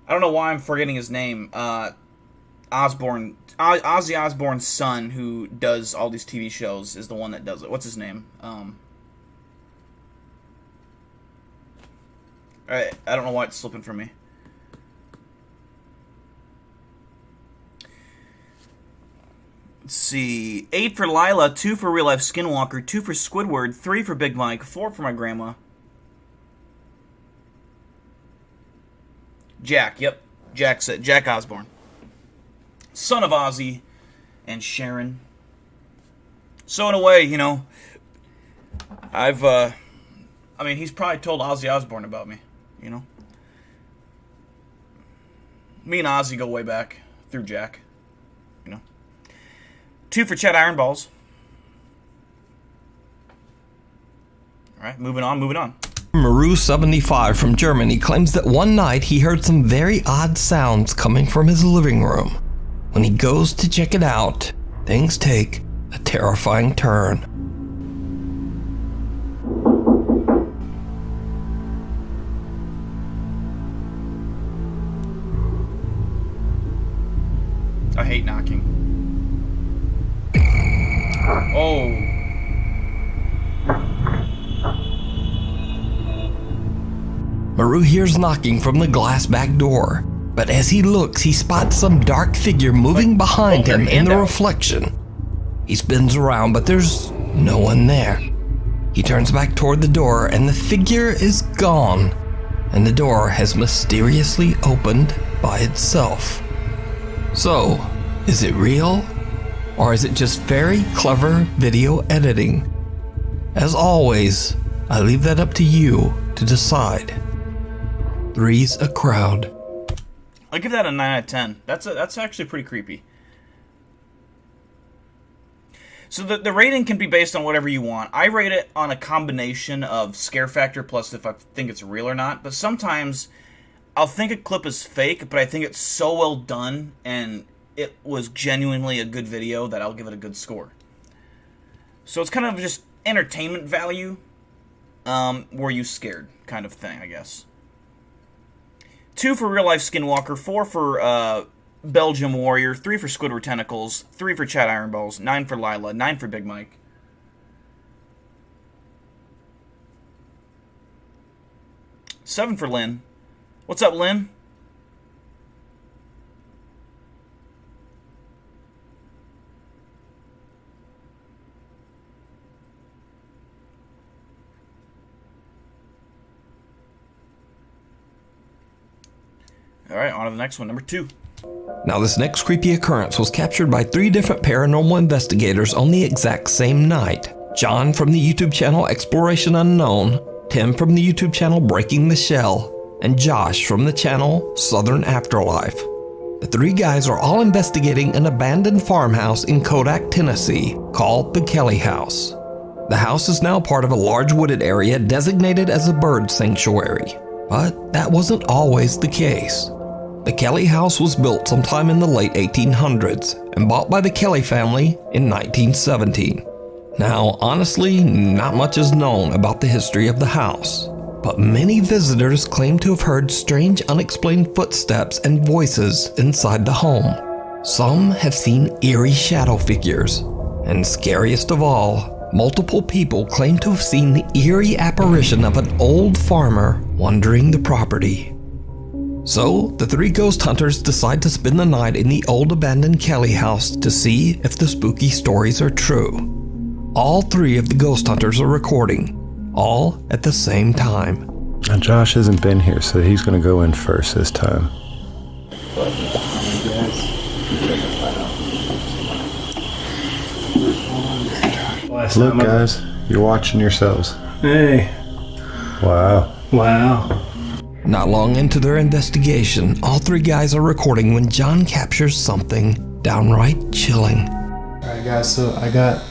I don't know why I'm forgetting his name. Ozzy Osbourne's son, who does all these TV shows, is the one that does it. What's his name? I don't know why it's slipping from me. Let's see. 8 for Lila, 2 for Real Life Skinwalker, 2 for Squidward, 3 for Big Mike, 4 for my grandma. Jack, yep. Jack Osbourne. Son of Ozzy and Sharon. So in a way, you know, he's probably told Ozzy Osbourne about me, you know. Me and Ozzy go way back through Jack, you know. 2 for Chad Ironballs. Alright, moving on. Maru75 from Germany claims that one night he heard some very odd sounds coming from his living room. When he goes to check it out, things take a terrifying turn. I hate knocking. Oh. Maru hears knocking from the glass back door, but as he looks, he spots some dark figure moving behind him in the reflection. He spins around, but there's no one there. He turns back toward the door, and the figure is gone, and the door has mysteriously opened by itself. So, is it real? Or is it just very clever video editing? As always, I leave that up to you to decide. 3's a crowd. I'll give that a 9 out of 10. That's actually pretty creepy. So the rating can be based on whatever you want. I rate it on a combination of scare factor plus if I think it's real or not. But sometimes I'll think a clip is fake, but I think it's so well done and it was genuinely a good video that I'll give it a good score. So it's kind of just entertainment value. Were you scared kind of thing, I guess. 2 for Real Life Skinwalker, 4 for Belgium Warrior, 3 for Squidward Tentacles, 3 for Chad Ironballs, 9 for Lila, 9 for Big Mike. $7 for Lynn. What's up, Lynn? Alright, on to the next one, number 2. Now this next creepy occurrence was captured by 3 different paranormal investigators on the exact same night. John from the YouTube channel Exploration Unknown, Tim from the YouTube channel Breaking the Shell, and Josh from the channel Southern Afterlife. The 3 guys are all investigating an abandoned farmhouse in Kodak, Tennessee, called the Kelly House. The house is now part of a large wooded area designated as a bird sanctuary, but that wasn't always the case. The Kelly House was built sometime in the late 1800s and bought by the Kelly family in 1917. Now, honestly, not much is known about the history of the house. but many visitors claim to have heard strange unexplained footsteps and voices inside the home. Some have seen eerie shadow figures, and scariest of all, multiple people claim to have seen the eerie apparition of an old farmer wandering the property. So, the three ghost hunters decide to spend the night in the old abandoned Kelly house to see if the spooky stories are true. All three of the ghost hunters are recording, all at the same time. Now Josh hasn't been here, so he's gonna go in first this time. Look guys, you're watching yourselves. Hey. Wow. Wow. Not long into their investigation, all three guys are recording when John captures something downright chilling. Alright guys, so I got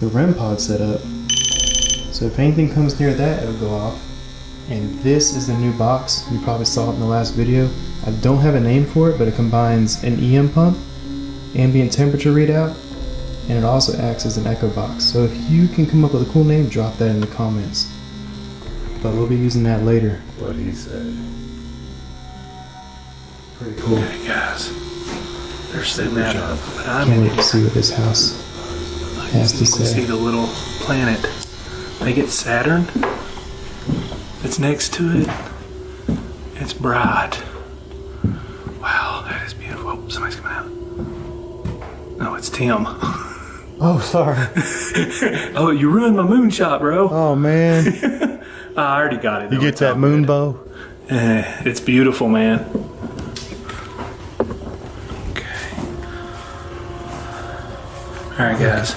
the REM pod set up. So if anything comes near that, it'll go off. And this is the new box. You probably saw it in the last video. I don't have a name for it, but it combines an EM pump, ambient temperature readout, and it also acts as an echo box. So if you can come up with a cool name, drop that in the comments. But we'll be using that later. What he said. Pretty cool. Okay, guys. They're setting that up. But I'm Can't in wait to see what this house has to You can see say. the little planet. I think it's Saturn. It's next to it. It's bright. Wow, that is beautiful. Oh, somebody's coming out. No, it's Tim. Oh, sorry. Oh, you ruined my moon shot, bro. Oh, man. I already got it. You get that moon bow? It's beautiful, man. Okay. All right, guys.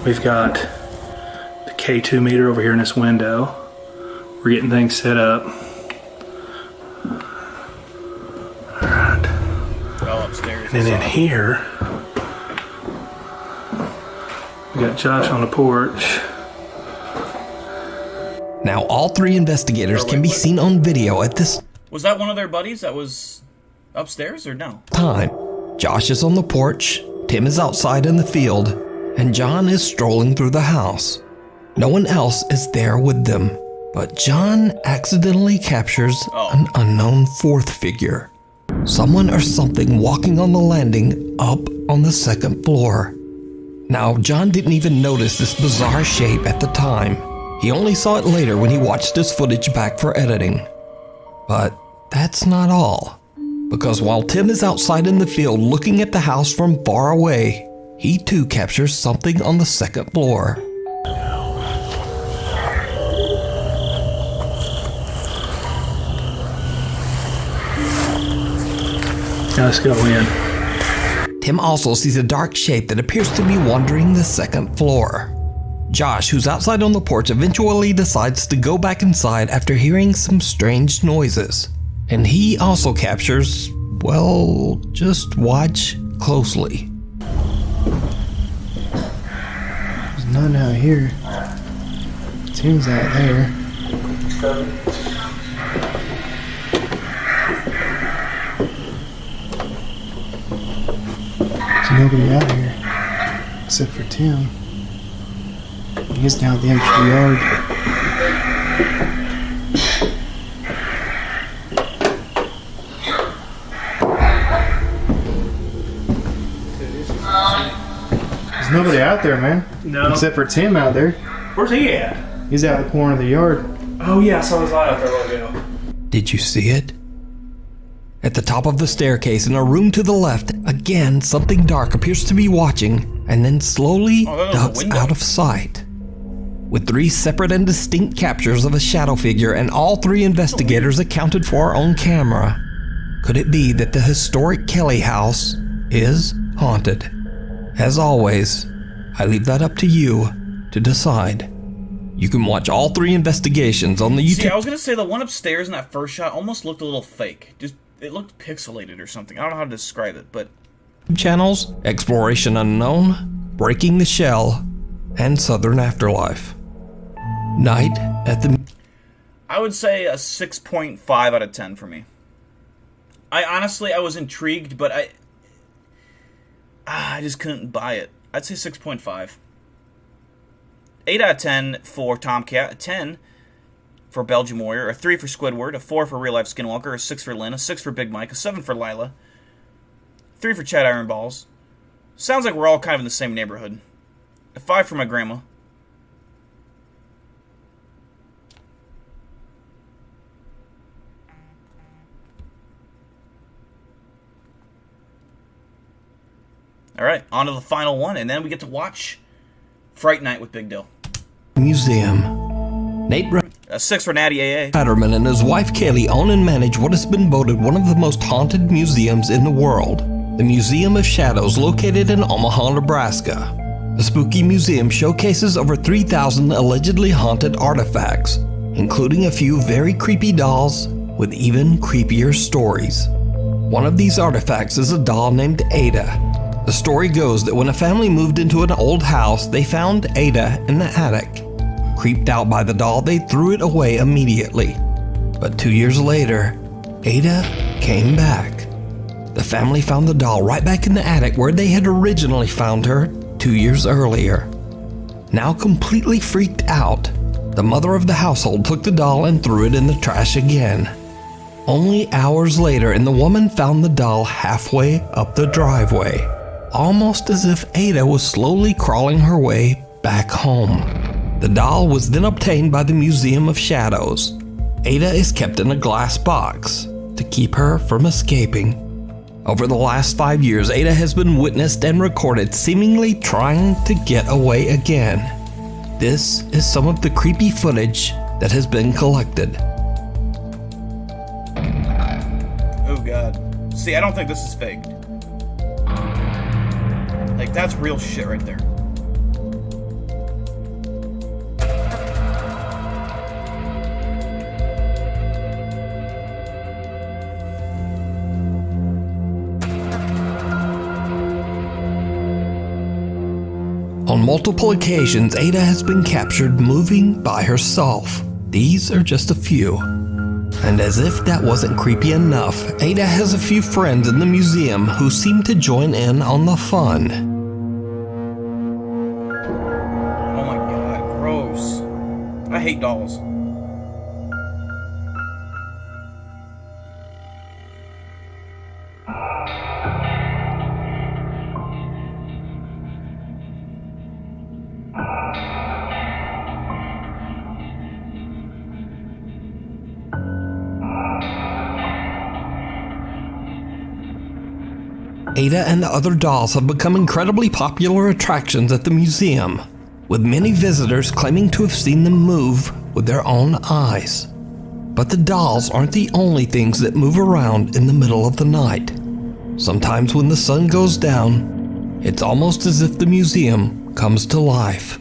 We've got the K2 meter over here in this window. We're getting things set up. All right. Well, upstairs. And then in here, we got Josh on the porch. Now, all three investigators can be seen on video at this Was that one of their buddies that was upstairs or no? time. Josh is on the porch, Tim is outside in the field, and John is strolling through the house. No one else is there with them, but John accidentally captures an unknown fourth figure. Someone or something walking on the landing up on the second floor. Now, John didn't even notice this bizarre shape at the time. He only saw it later when he watched his footage back for editing. But that's not all. Because while Tim is outside in the field looking at the house from far away, he too captures something on the second floor. Now let's go in. Tim also sees a dark shape that appears to be wandering the second floor. Josh, who's outside on the porch, eventually decides to go back inside after hearing some strange noises. And he also captures, well, just watch closely. There's none out here. Tim's out there. There's nobody out here except for Tim. He's down at the edge of the yard. There's nobody out there, man. No. Except for Tim out there. Where's he at? He's out the corner of the yard. Oh yeah, I saw his light out there a while ago. Did you see it? At the top of the staircase in a room to the left, again something dark appears to be watching and then slowly ducks out of sight. With 3 separate and distinct captures of a shadow figure and all 3 investigators accounted for on camera, could it be that the historic Kelly house is haunted? As always, I leave that up to you to decide. You can watch all 3 investigations on the YouTube. See, I was gonna say the one upstairs in that first shot almost looked a little fake. Just it looked pixelated or something. I don't know how to describe it, but channels: Exploration Unknown, Breaking the Shell, and Southern Afterlife. Night at the... I would say a 6.5 out of 10 for me. I was intrigued, but I just couldn't buy it. I'd say 6.5. 8 out of 10 for Tomcat, 10 for Belgium Warrior, a 3 for Squidward, a 4 for Real Life Skinwalker, a 6 for Lynn, a 6 for Big Mike, a 7 for Lila, 3 for Chad Ironballs. Sounds like we're all kind of in the same neighborhood. A 5 for my grandma. Alright, on to the final one, and then we get to watch Fright Night with BigDill. Museum. Nate A 6 for Natty AA. Patterman and his wife Kaylee own and manage what has been voted one of the most haunted museums in the world, the Museum of Shadows, located in Omaha, Nebraska. The Spooky Museum showcases over 3,000 allegedly haunted artifacts, including a few very creepy dolls with even creepier stories. One of these artifacts is a doll named Ada. The story goes that when a family moved into an old house, they found Ada in the attic. Creeped out by the doll, they threw it away immediately. But 2 years later, Ada came back. The family found the doll right back in the attic where they had originally found her 2 years earlier. Now completely freaked out, the mother of the household took the doll and threw it in the trash again. Only hours later, and the woman found the doll halfway up the driveway, almost as if Ada was slowly crawling her way back home. The doll was then obtained by the Museum of Shadows. Ada is kept in a glass box to keep her from escaping. Over the last 5 years, Ada has been witnessed and recorded seemingly trying to get away again. This is some of the creepy footage that has been collected. Oh god. See, I don't think this is faked. Like, that's real shit right there. On multiple occasions, Ada has been captured moving by herself. These are just a few. And as if that wasn't creepy enough, Ada has a few friends in the museum who seem to join in on the fun. Oh my god, gross. I hate dolls. Ada and the other dolls have become incredibly popular attractions at the museum, with many visitors claiming to have seen them move with their own eyes. But the dolls aren't the only things that move around in the middle of the night. Sometimes when the sun goes down, it's almost as if the museum comes to life.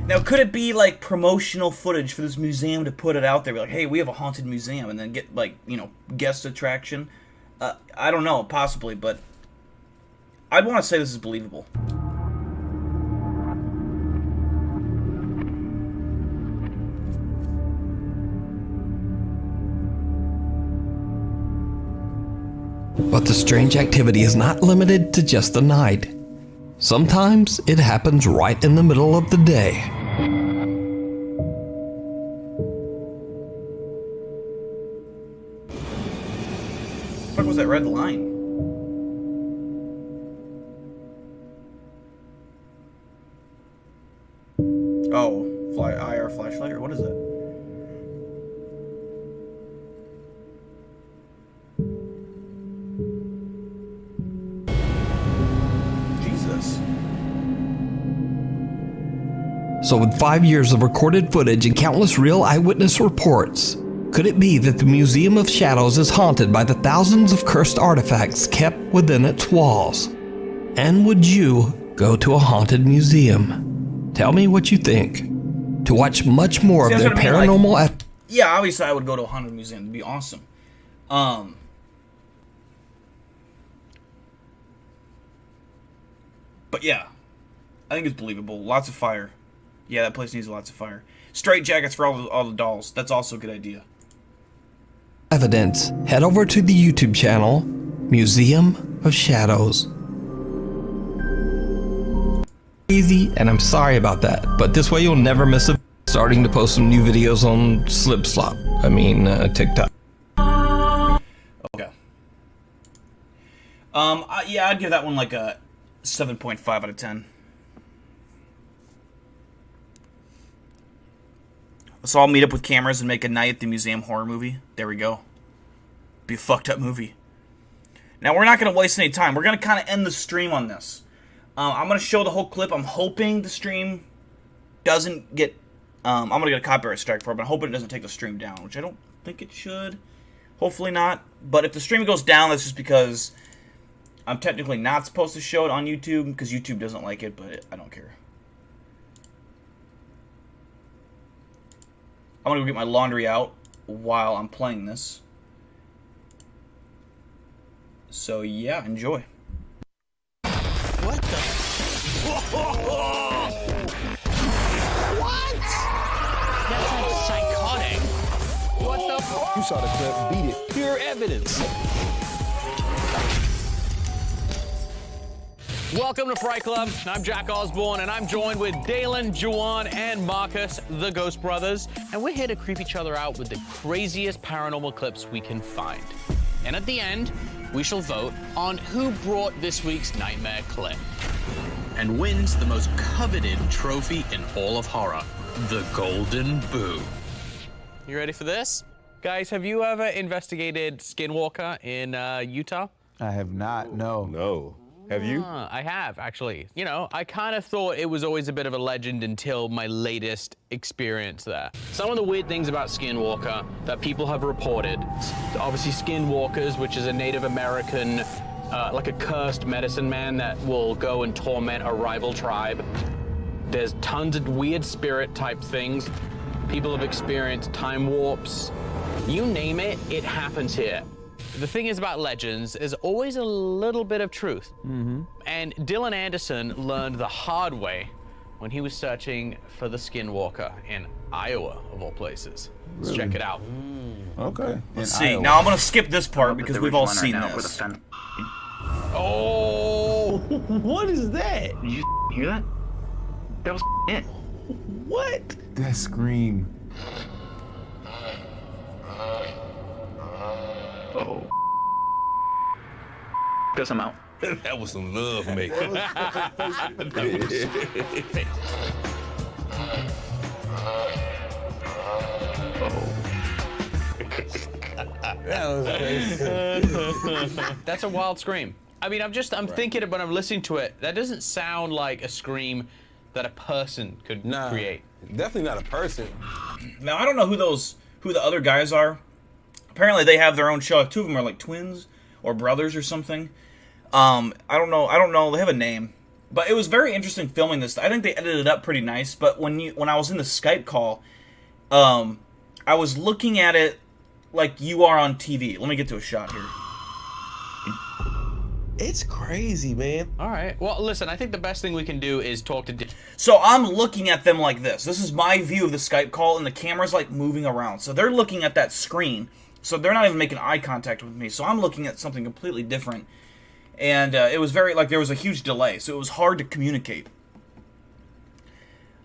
Now, could it be like promotional footage for this museum to put it out there? Be like, hey, we have a haunted museum, and then get like, you know, guest attraction? I don't know, possibly, but I'd want to say this is believable. But the strange activity is not limited to just the night. Sometimes it happens right in the middle of the day. What the fuck was that red line? Oh, IR flashlight, or what is it? Jesus. So with 5 years of recorded footage and countless real eyewitness reports, could it be that the Museum of Shadows is haunted by the thousands of cursed artifacts kept within its walls? And would you go to a haunted museum? Tell me what you think. to watch much more See, of that's their what I mean, paranormal like, yeah, obviously I would go to a haunted museum. It'd be awesome. But yeah, I think it's believable. Lots of fire. Yeah, that place needs lots of fire. Straight jackets for all the dolls. That's also a good idea. evidence, head over to the YouTube channel, Museum of Shadows. Easy, and I'm sorry about that, but this way you'll never miss a starting to post some new videos on TikTok. Okay. Yeah, I'd give that one like a 7.5 out of 10. So I'll meet up with cameras and make a night at the museum horror movie. There we go. Be a fucked up movie. Now, we're not going to waste any time. We're going to kind of end the stream on this. I'm going to show the whole clip. I'm hoping the stream doesn't get... I'm going to get a copyright strike for it, but I'm hoping it doesn't take the stream down, which I don't think it should. Hopefully not. But if the stream goes down, that's just because I'm technically not supposed to show it on YouTube, because YouTube doesn't like it, but I don't care. I'm going to go get my laundry out while I'm playing this. So, yeah, enjoy. What the? What? That's psychotic. What the fuck? You saw the clip, beat it. Pure evidence. Welcome to Fright Club. I'm Jack Osborne, and I'm joined with Dalen, Juwan, and Marcus, the Ghost Brothers. And we're here to creep each other out with the craziest paranormal clips we can find. And at the end, we shall vote on who brought this week's nightmare clip and wins the most coveted trophy in all of horror, the Golden Boo. You ready for this? Guys, have you ever investigated Skinwalker in Utah? I have not, no. No. Have you? I have, actually. You know, I kind of thought it was always a bit of a legend until my latest experience there. Some of the weird things about Skinwalker that people have reported. Obviously, Skinwalkers, which is a Native American, like a cursed medicine man that will go and torment a rival tribe. There's tons of weird spirit type things. People have experienced time warps. You name it, it happens here. The thing is about legends, there's always a little bit of truth. Mm-hmm. And Dylan Anderson learned the hard way when he was searching for the Skinwalker in Iowa, of all places. Let's check it out. Okay. Let's see. Now I'm going to skip this part because we've all seen this. Oh! What is that? Did you hear that? That was it. What? That scream. Oh. Guess I'm out. That was some love making. That's a wild scream. I mean, I'm thinking it when I'm listening to it. That doesn't sound like a scream that a person could create. Definitely not a person. Now, I don't know who the other guys are. Apparently, they have their own show. Two of them are like twins or brothers or something. I don't know. They have a name. But it was very interesting filming this. I think they edited it up pretty nice. But when I was in the Skype call, I was looking at it like you are on TV. Let me get to a shot here. It's crazy, man. All right. Well, listen, I think the best thing we can do is talk to... So I'm looking at them like this. This is my view of the Skype call, and the camera's like moving around. So they're looking at that screen. So they're not even making eye contact with me. So I'm looking at something completely different. And it was very, like, there was a huge delay. So it was hard to communicate.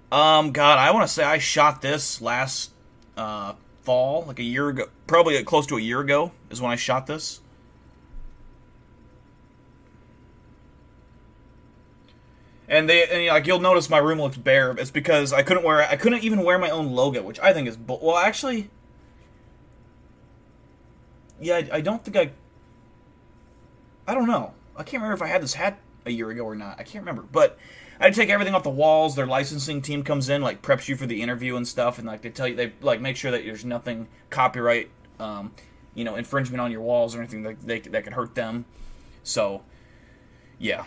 God, I want to say I shot this last fall, like a year ago. Probably close to a year ago is when I shot this. And like, you'll notice my room looks bare. It's because I couldn't even wear my own logo, which I think is well, actually, yeah, I don't think I don't know. I can't remember if I had this hat a year ago or not. I can't remember, but I had to take everything off the walls. Their licensing team comes in, like, preps you for the interview and stuff, and like they tell you, they like make sure that there's nothing copyright, infringement on your walls or anything that could hurt them. So, yeah.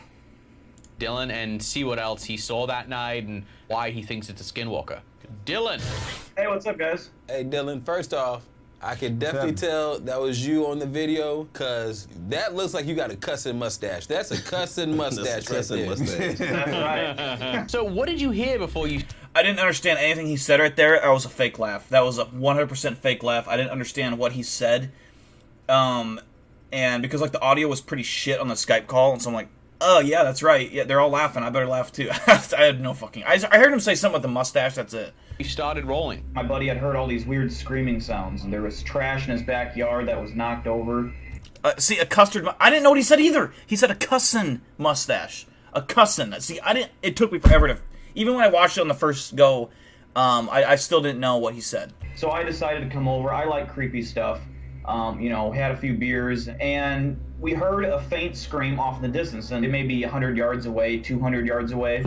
Dylan and see what else he saw that night and why he thinks it's a skinwalker. Dylan. Hey, what's up, guys? Hey, Dylan, first off, I can definitely tell that was you on the video, because that looks like you got a cussing mustache. That's a cussing mustache right there. That's right. So what did you hear before you... I didn't understand anything he said right there. That was a fake laugh. That was a 100% fake laugh. I didn't understand what he said. And because, like, the audio was pretty shit on the Skype call, and so I'm like, oh, yeah, that's right. Yeah, they're all laughing. I better laugh, too. I had no fucking... I heard him say something with the mustache. That's it. You started rolling. My buddy had heard all these weird screaming sounds, and there was trash in his backyard that was knocked over. See, a custard... I didn't know what he said either. He said a cussin' mustache. A cussin'. See, I didn't... It took me forever to... Even when I watched it on the first go, I still didn't know what he said. So I decided to come over. I like creepy stuff. You know, had a few beers, and we heard a faint scream off in the distance, and it may be 100 yards away, 200 yards away.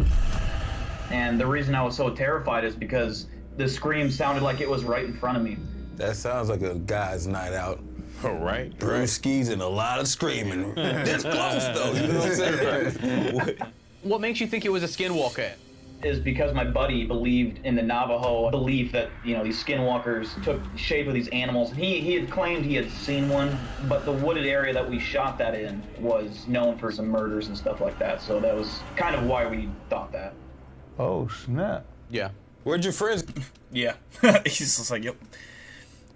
And the reason I was so terrified is because the scream sounded like it was right in front of me. That sounds like a guy's night out. All right. Brewskis and a lot of screaming. That's close, though. You know what I'm saying? Right. What makes you think it was a skinwalker? Is because my buddy believed in the Navajo belief that, you know, these skinwalkers took shape of these animals. He had claimed he had seen one, but the wooded area that we shot that in was known for some murders and stuff like that. So that was kind of why we thought that. Oh, snap. Yeah. Where'd your friends Yeah. He's just like, yep.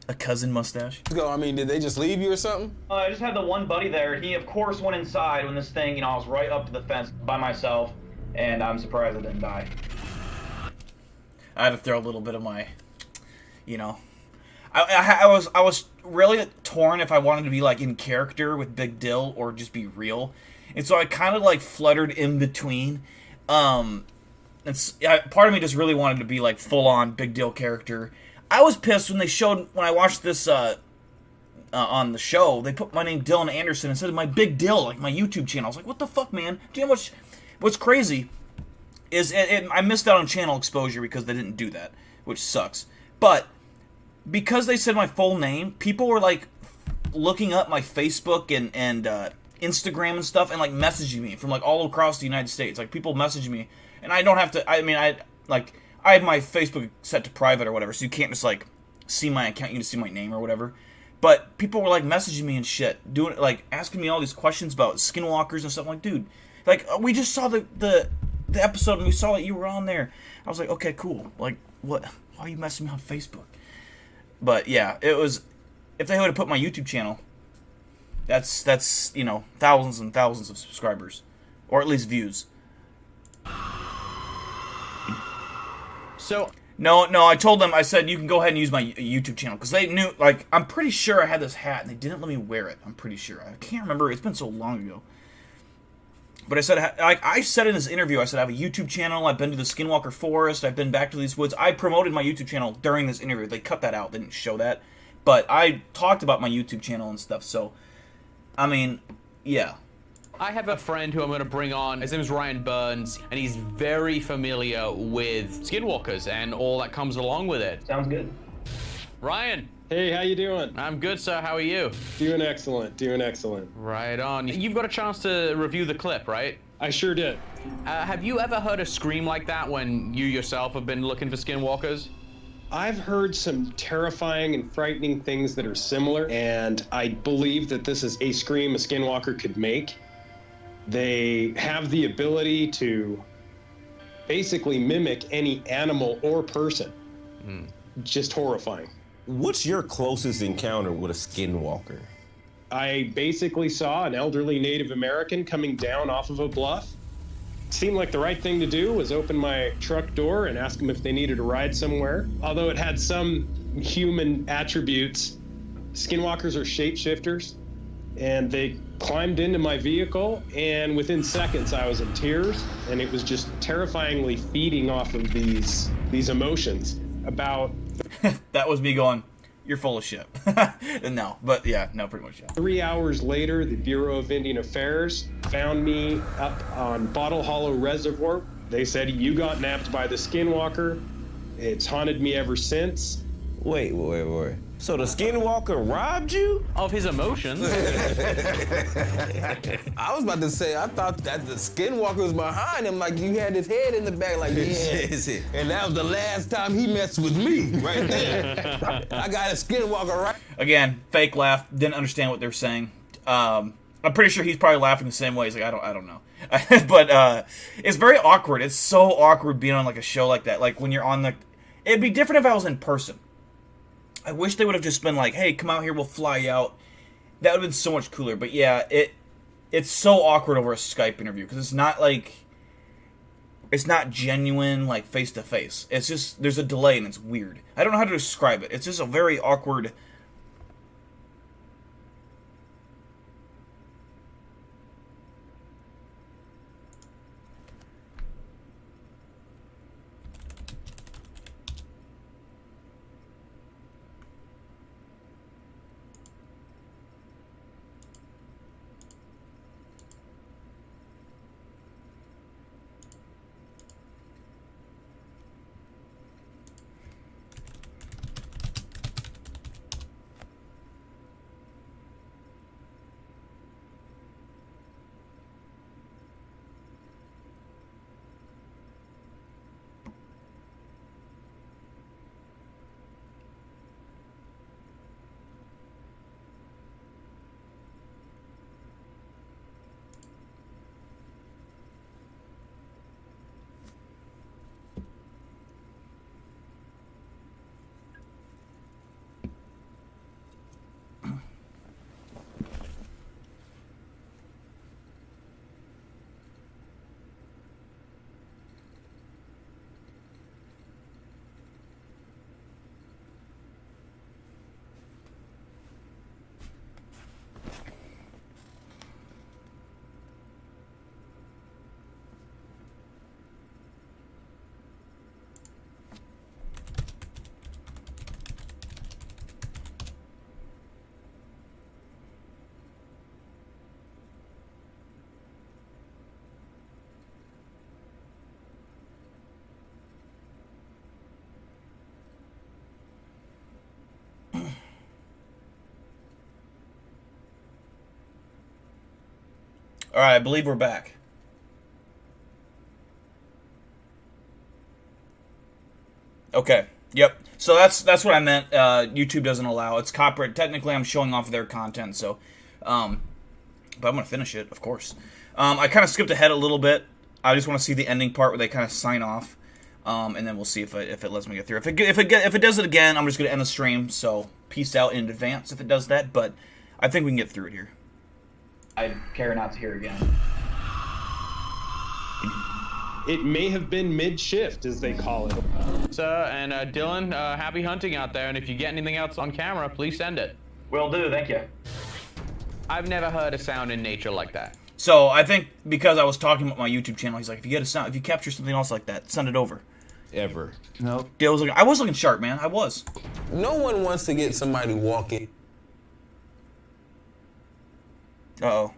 A cousin mustache. go? I mean, did they just leave you or something? I just had the one buddy there. He, of course, went inside when this thing, you know, I was right up to the fence by myself. And I'm surprised I didn't die. I had to throw a little bit of my, you know, I was really torn if I wanted to be like in character with BigDill or just be real, and so I kind of like fluttered in between. Part of me just really wanted to be like full on BigDill character. I was pissed when I watched this on the show. They put my name Dylan Anderson instead of my BigDill, like my YouTube channel. I was like, what the fuck, man? Do you know what's crazy is I missed out on channel exposure because they didn't do that, which sucks. But because they said my full name, people were like looking up my Facebook and Instagram and stuff and like messaging me from like all across the United States. Like people message me, and I don't have to. I mean, I have my Facebook set to private or whatever, so you can't just like see my account. You can just see my name or whatever. But people were like messaging me and shit, doing like asking me all these questions about skinwalkers and stuff. I'm like, dude. Like, we just saw the episode and we saw that you were on there. I was like, okay, cool. Like, what? Why are you messing me on Facebook? But yeah, it was. If they would have put my YouTube channel, that's you know, thousands and thousands of subscribers, or at least views. So no, I told them. I said you can go ahead and use my YouTube channel because they knew. Like, I'm pretty sure I had this hat and they didn't let me wear it. I'm pretty sure. I can't remember. It's been so long ago. But I said, like I said in this interview, I said I have a YouTube channel. I've been to the Skinwalker Forest. I've been back to these woods. I promoted my YouTube channel during this interview. They cut that out. They didn't show that. But I talked about my YouTube channel and stuff. So, I mean, yeah. I have a friend who I'm going to bring on. His name is Ryan Burns, and he's very familiar with skinwalkers and all that comes along with it. Sounds good. Ryan. Hey, how you doing? I'm good, sir. How are you? Doing excellent, doing excellent. Right on. You've got a chance to review the clip, right? I sure did. Have you ever heard a scream like that when you yourself have been looking for skinwalkers? I've heard some terrifying and frightening things that are similar, and I believe that this is a scream a skinwalker could make. They have the ability to basically mimic any animal or person. Just horrifying. What's your closest encounter with a skinwalker? I basically saw an elderly Native American coming down off of a bluff. Seemed like the right thing to do was open my truck door and ask them if they needed a ride somewhere. Although it had some human attributes, skinwalkers are shapeshifters, and they climbed into my vehicle, and within seconds I was in tears, and it was just terrifyingly feeding off of these emotions about... That was me going, you're full of shit. No, but yeah, no, pretty much, yeah. 3 hours later, the Bureau of Indian Affairs found me up on Bottle Hollow Reservoir. They said, you got nabbed by the skinwalker. It's haunted me ever since. Wait. So the Skinwalker robbed you? Of his emotions. I was about to say, I thought that the Skinwalker was behind him, like you had his head in the back, like, yeah. And that was the last time he messed with me, right there. I got a Skinwalker right. Again, fake laugh. Didn't understand what they're saying. I'm pretty sure he's probably laughing the same way. He's like, I don't know. But it's very awkward. It's so awkward being on like a show like that. Like when you're on the, it'd be different if I was in person. I wish they would have just been like, hey, come out here, we'll fly you out. That would have been so much cooler. But yeah, it's so awkward over a Skype interview because it's not like, it's not genuine like face to face. It's just there's a delay and it's weird. I don't know how to describe it. It's just a very awkward. All right, I believe we're back. Okay. Yep. So that's what I meant. YouTube doesn't allow. It's copyright. Technically, I'm showing off their content. So, but I'm gonna finish it, of course. I kind of skipped ahead a little bit. I just want to see the ending part where they kind of sign off, and then we'll see if it lets me get through. If it does it again, I'm just gonna end the stream. So peace out in advance if it does that. But I think we can get through it here. I care not to hear again. It may have been mid-shift, as they call it. Sir, and Dylan, happy hunting out there, and if you get anything else on camera, please send it. Will do, thank you. I've never heard a sound in nature like that. So I think because I was talking about my YouTube channel, he's like, if you get a sound, if you capture something else like that, send it over. Ever. No. I was looking sharp, man. I was. No one wants to get somebody walking. Uh-oh.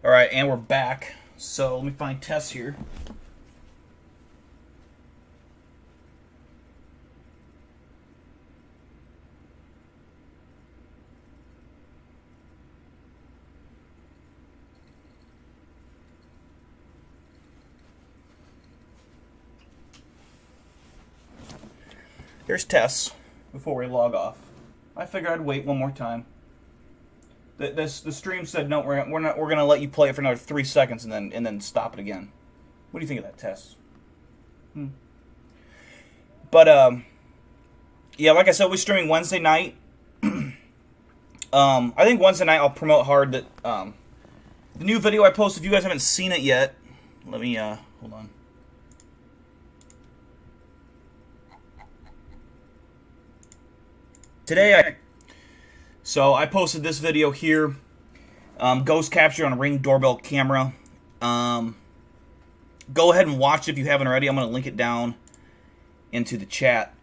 All right, and we're back. So let me find Tess here. Here's Tess before we log off. I figured I'd wait one more time. The stream said no. We're gonna let you play it for another 3 seconds and then stop it again. What do you think of that, Tess? But yeah, like I said, we're streaming Wednesday night. I think Wednesday night I'll promote hard that the new video I posted. If you guys haven't seen it yet, let me hold on. Today I posted this video here, ghost capture on a Ring doorbell camera. Go ahead and watch it if you haven't already. I'm going to link it down into the chat.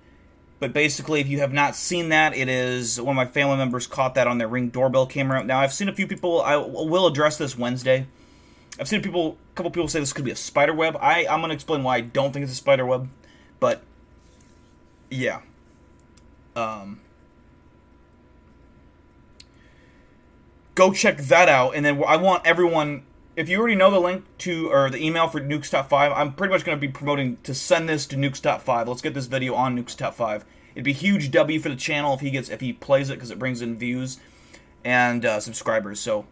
But basically, if you have not seen that, it is one of my family members caught that on their Ring doorbell camera. Now, I've seen a few people. I will address this Wednesday. I've seen a couple people say this could be a spider web. I'm going to explain why I don't think it's a spider web. But yeah. Go check that out, and then I want everyone, if you already know the link to, or the email for Nuke's Top 5, I'm pretty much going to be promoting to send this to Nuke's Top 5. Let's get this video on Nuke's Top 5. It'd be a huge W for the channel if he plays it, because it brings in views and subscribers. So,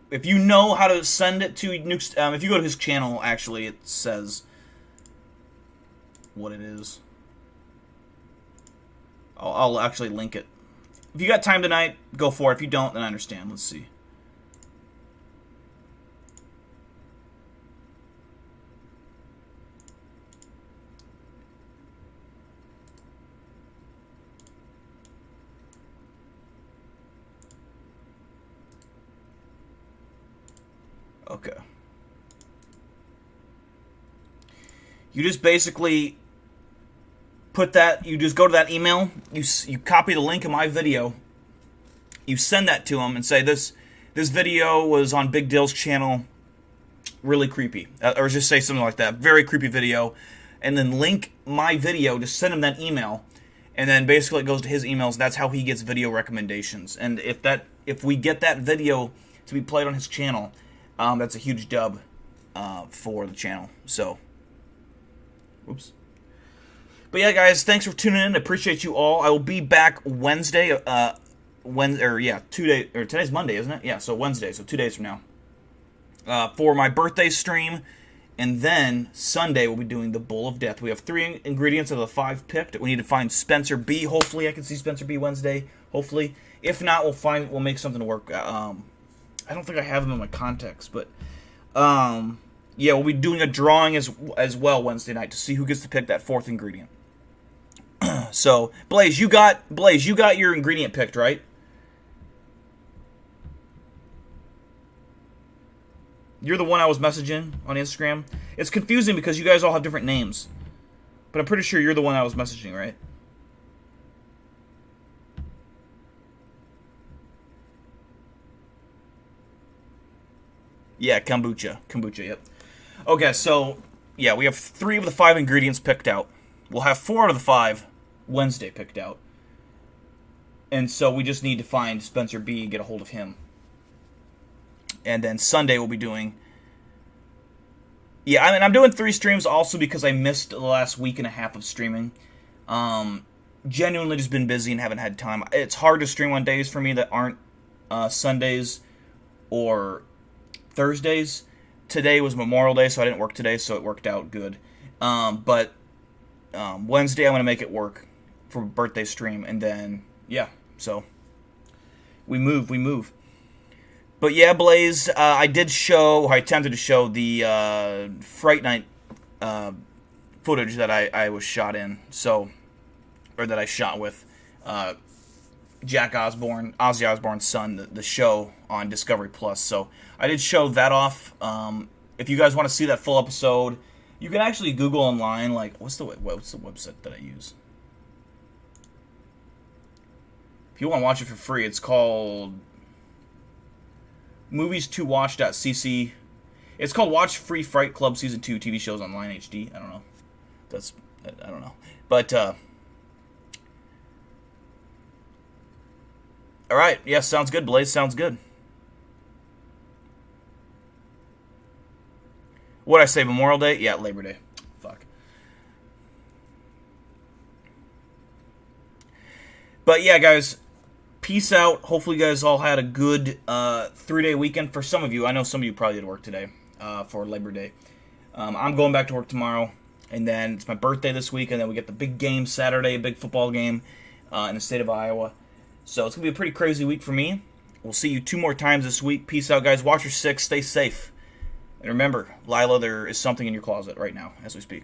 if you know how to send it to Nuke's, if you go to his channel, actually, it says what it is. I'll actually link it. If you got time tonight, go for it. If you don't, then I understand. Let's see. Okay. You just basically put that, you just go to that email, you copy the link of my video, you send that to him and say, this video was on BigDill's channel, really creepy, or just say something like that, very creepy video, and then link my video, just send him that email, and then basically it goes to his emails. That's how he gets video recommendations. And if we get that video to be played on his channel, that's a huge dub for the channel. So, oops. But yeah, guys, thanks for tuning in. I appreciate you all. I will be back Wednesday. Today's Monday, isn't it? Yeah, so Wednesday, so 2 days from now, for my birthday stream, and then Sunday we'll be doing the Bowl of Death. We have 3 ingredients of the 5 picked. We need to find Spencer B. Hopefully, I can see Spencer B. Wednesday. Hopefully, if not, we'll make something work. I don't think I have him in my contacts, but yeah, we'll be doing a drawing as well Wednesday night to see who gets to pick that 4th ingredient. So, Blaze, you got your ingredient picked, right? You're the one I was messaging on Instagram. It's confusing because you guys all have different names, but I'm pretty sure you're the one I was messaging, right? Yeah, kombucha, yep. Okay, so yeah, we have 3 of the 5 ingredients picked out. We'll have 4 out of the 5 Wednesday picked out. And so we just need to find Spencer B, get a hold of him. And then Sunday we'll be doing... Yeah, I mean, I'm doing 3 streams also because I missed the last week and a half of streaming. Genuinely just been busy and haven't had time. It's hard to stream on days for me that aren't Sundays or Thursdays. Today was Memorial Day, so I didn't work today, so it worked out good. But Wednesday I'm going to make it work for a birthday stream, and then, yeah, so we move. But yeah, Blaze, I attempted to show the Fright Night footage that I was shot in, or that I shot with Ozzy Osbourne's son, the show on Discovery Plus. So I did show that off. If you guys want to see that full episode, you can actually Google online, like, what's the website that I use? If you want to watch it for free, it's called movies2watch.cc. It's called Watch Free Fright Club Season 2 TV shows online HD. I don't know. I don't know. But, alright. Yeah, sounds good, Blaze. Sounds good. What'd I say, Memorial Day? Yeah, Labor Day. Fuck. But yeah, guys, peace out. Hopefully you guys all had a good 3-day weekend. For some of you, I know some of you probably did work today for Labor Day. I'm going back to work tomorrow, and then it's my birthday this week, and then we get the big game Saturday, a big football game in the state of Iowa. So it's going to be a pretty crazy week for me. We'll see you 2 more times this week. Peace out, guys. Watch your 6. Stay safe. And remember, Lila, there is something in your closet right now as we speak.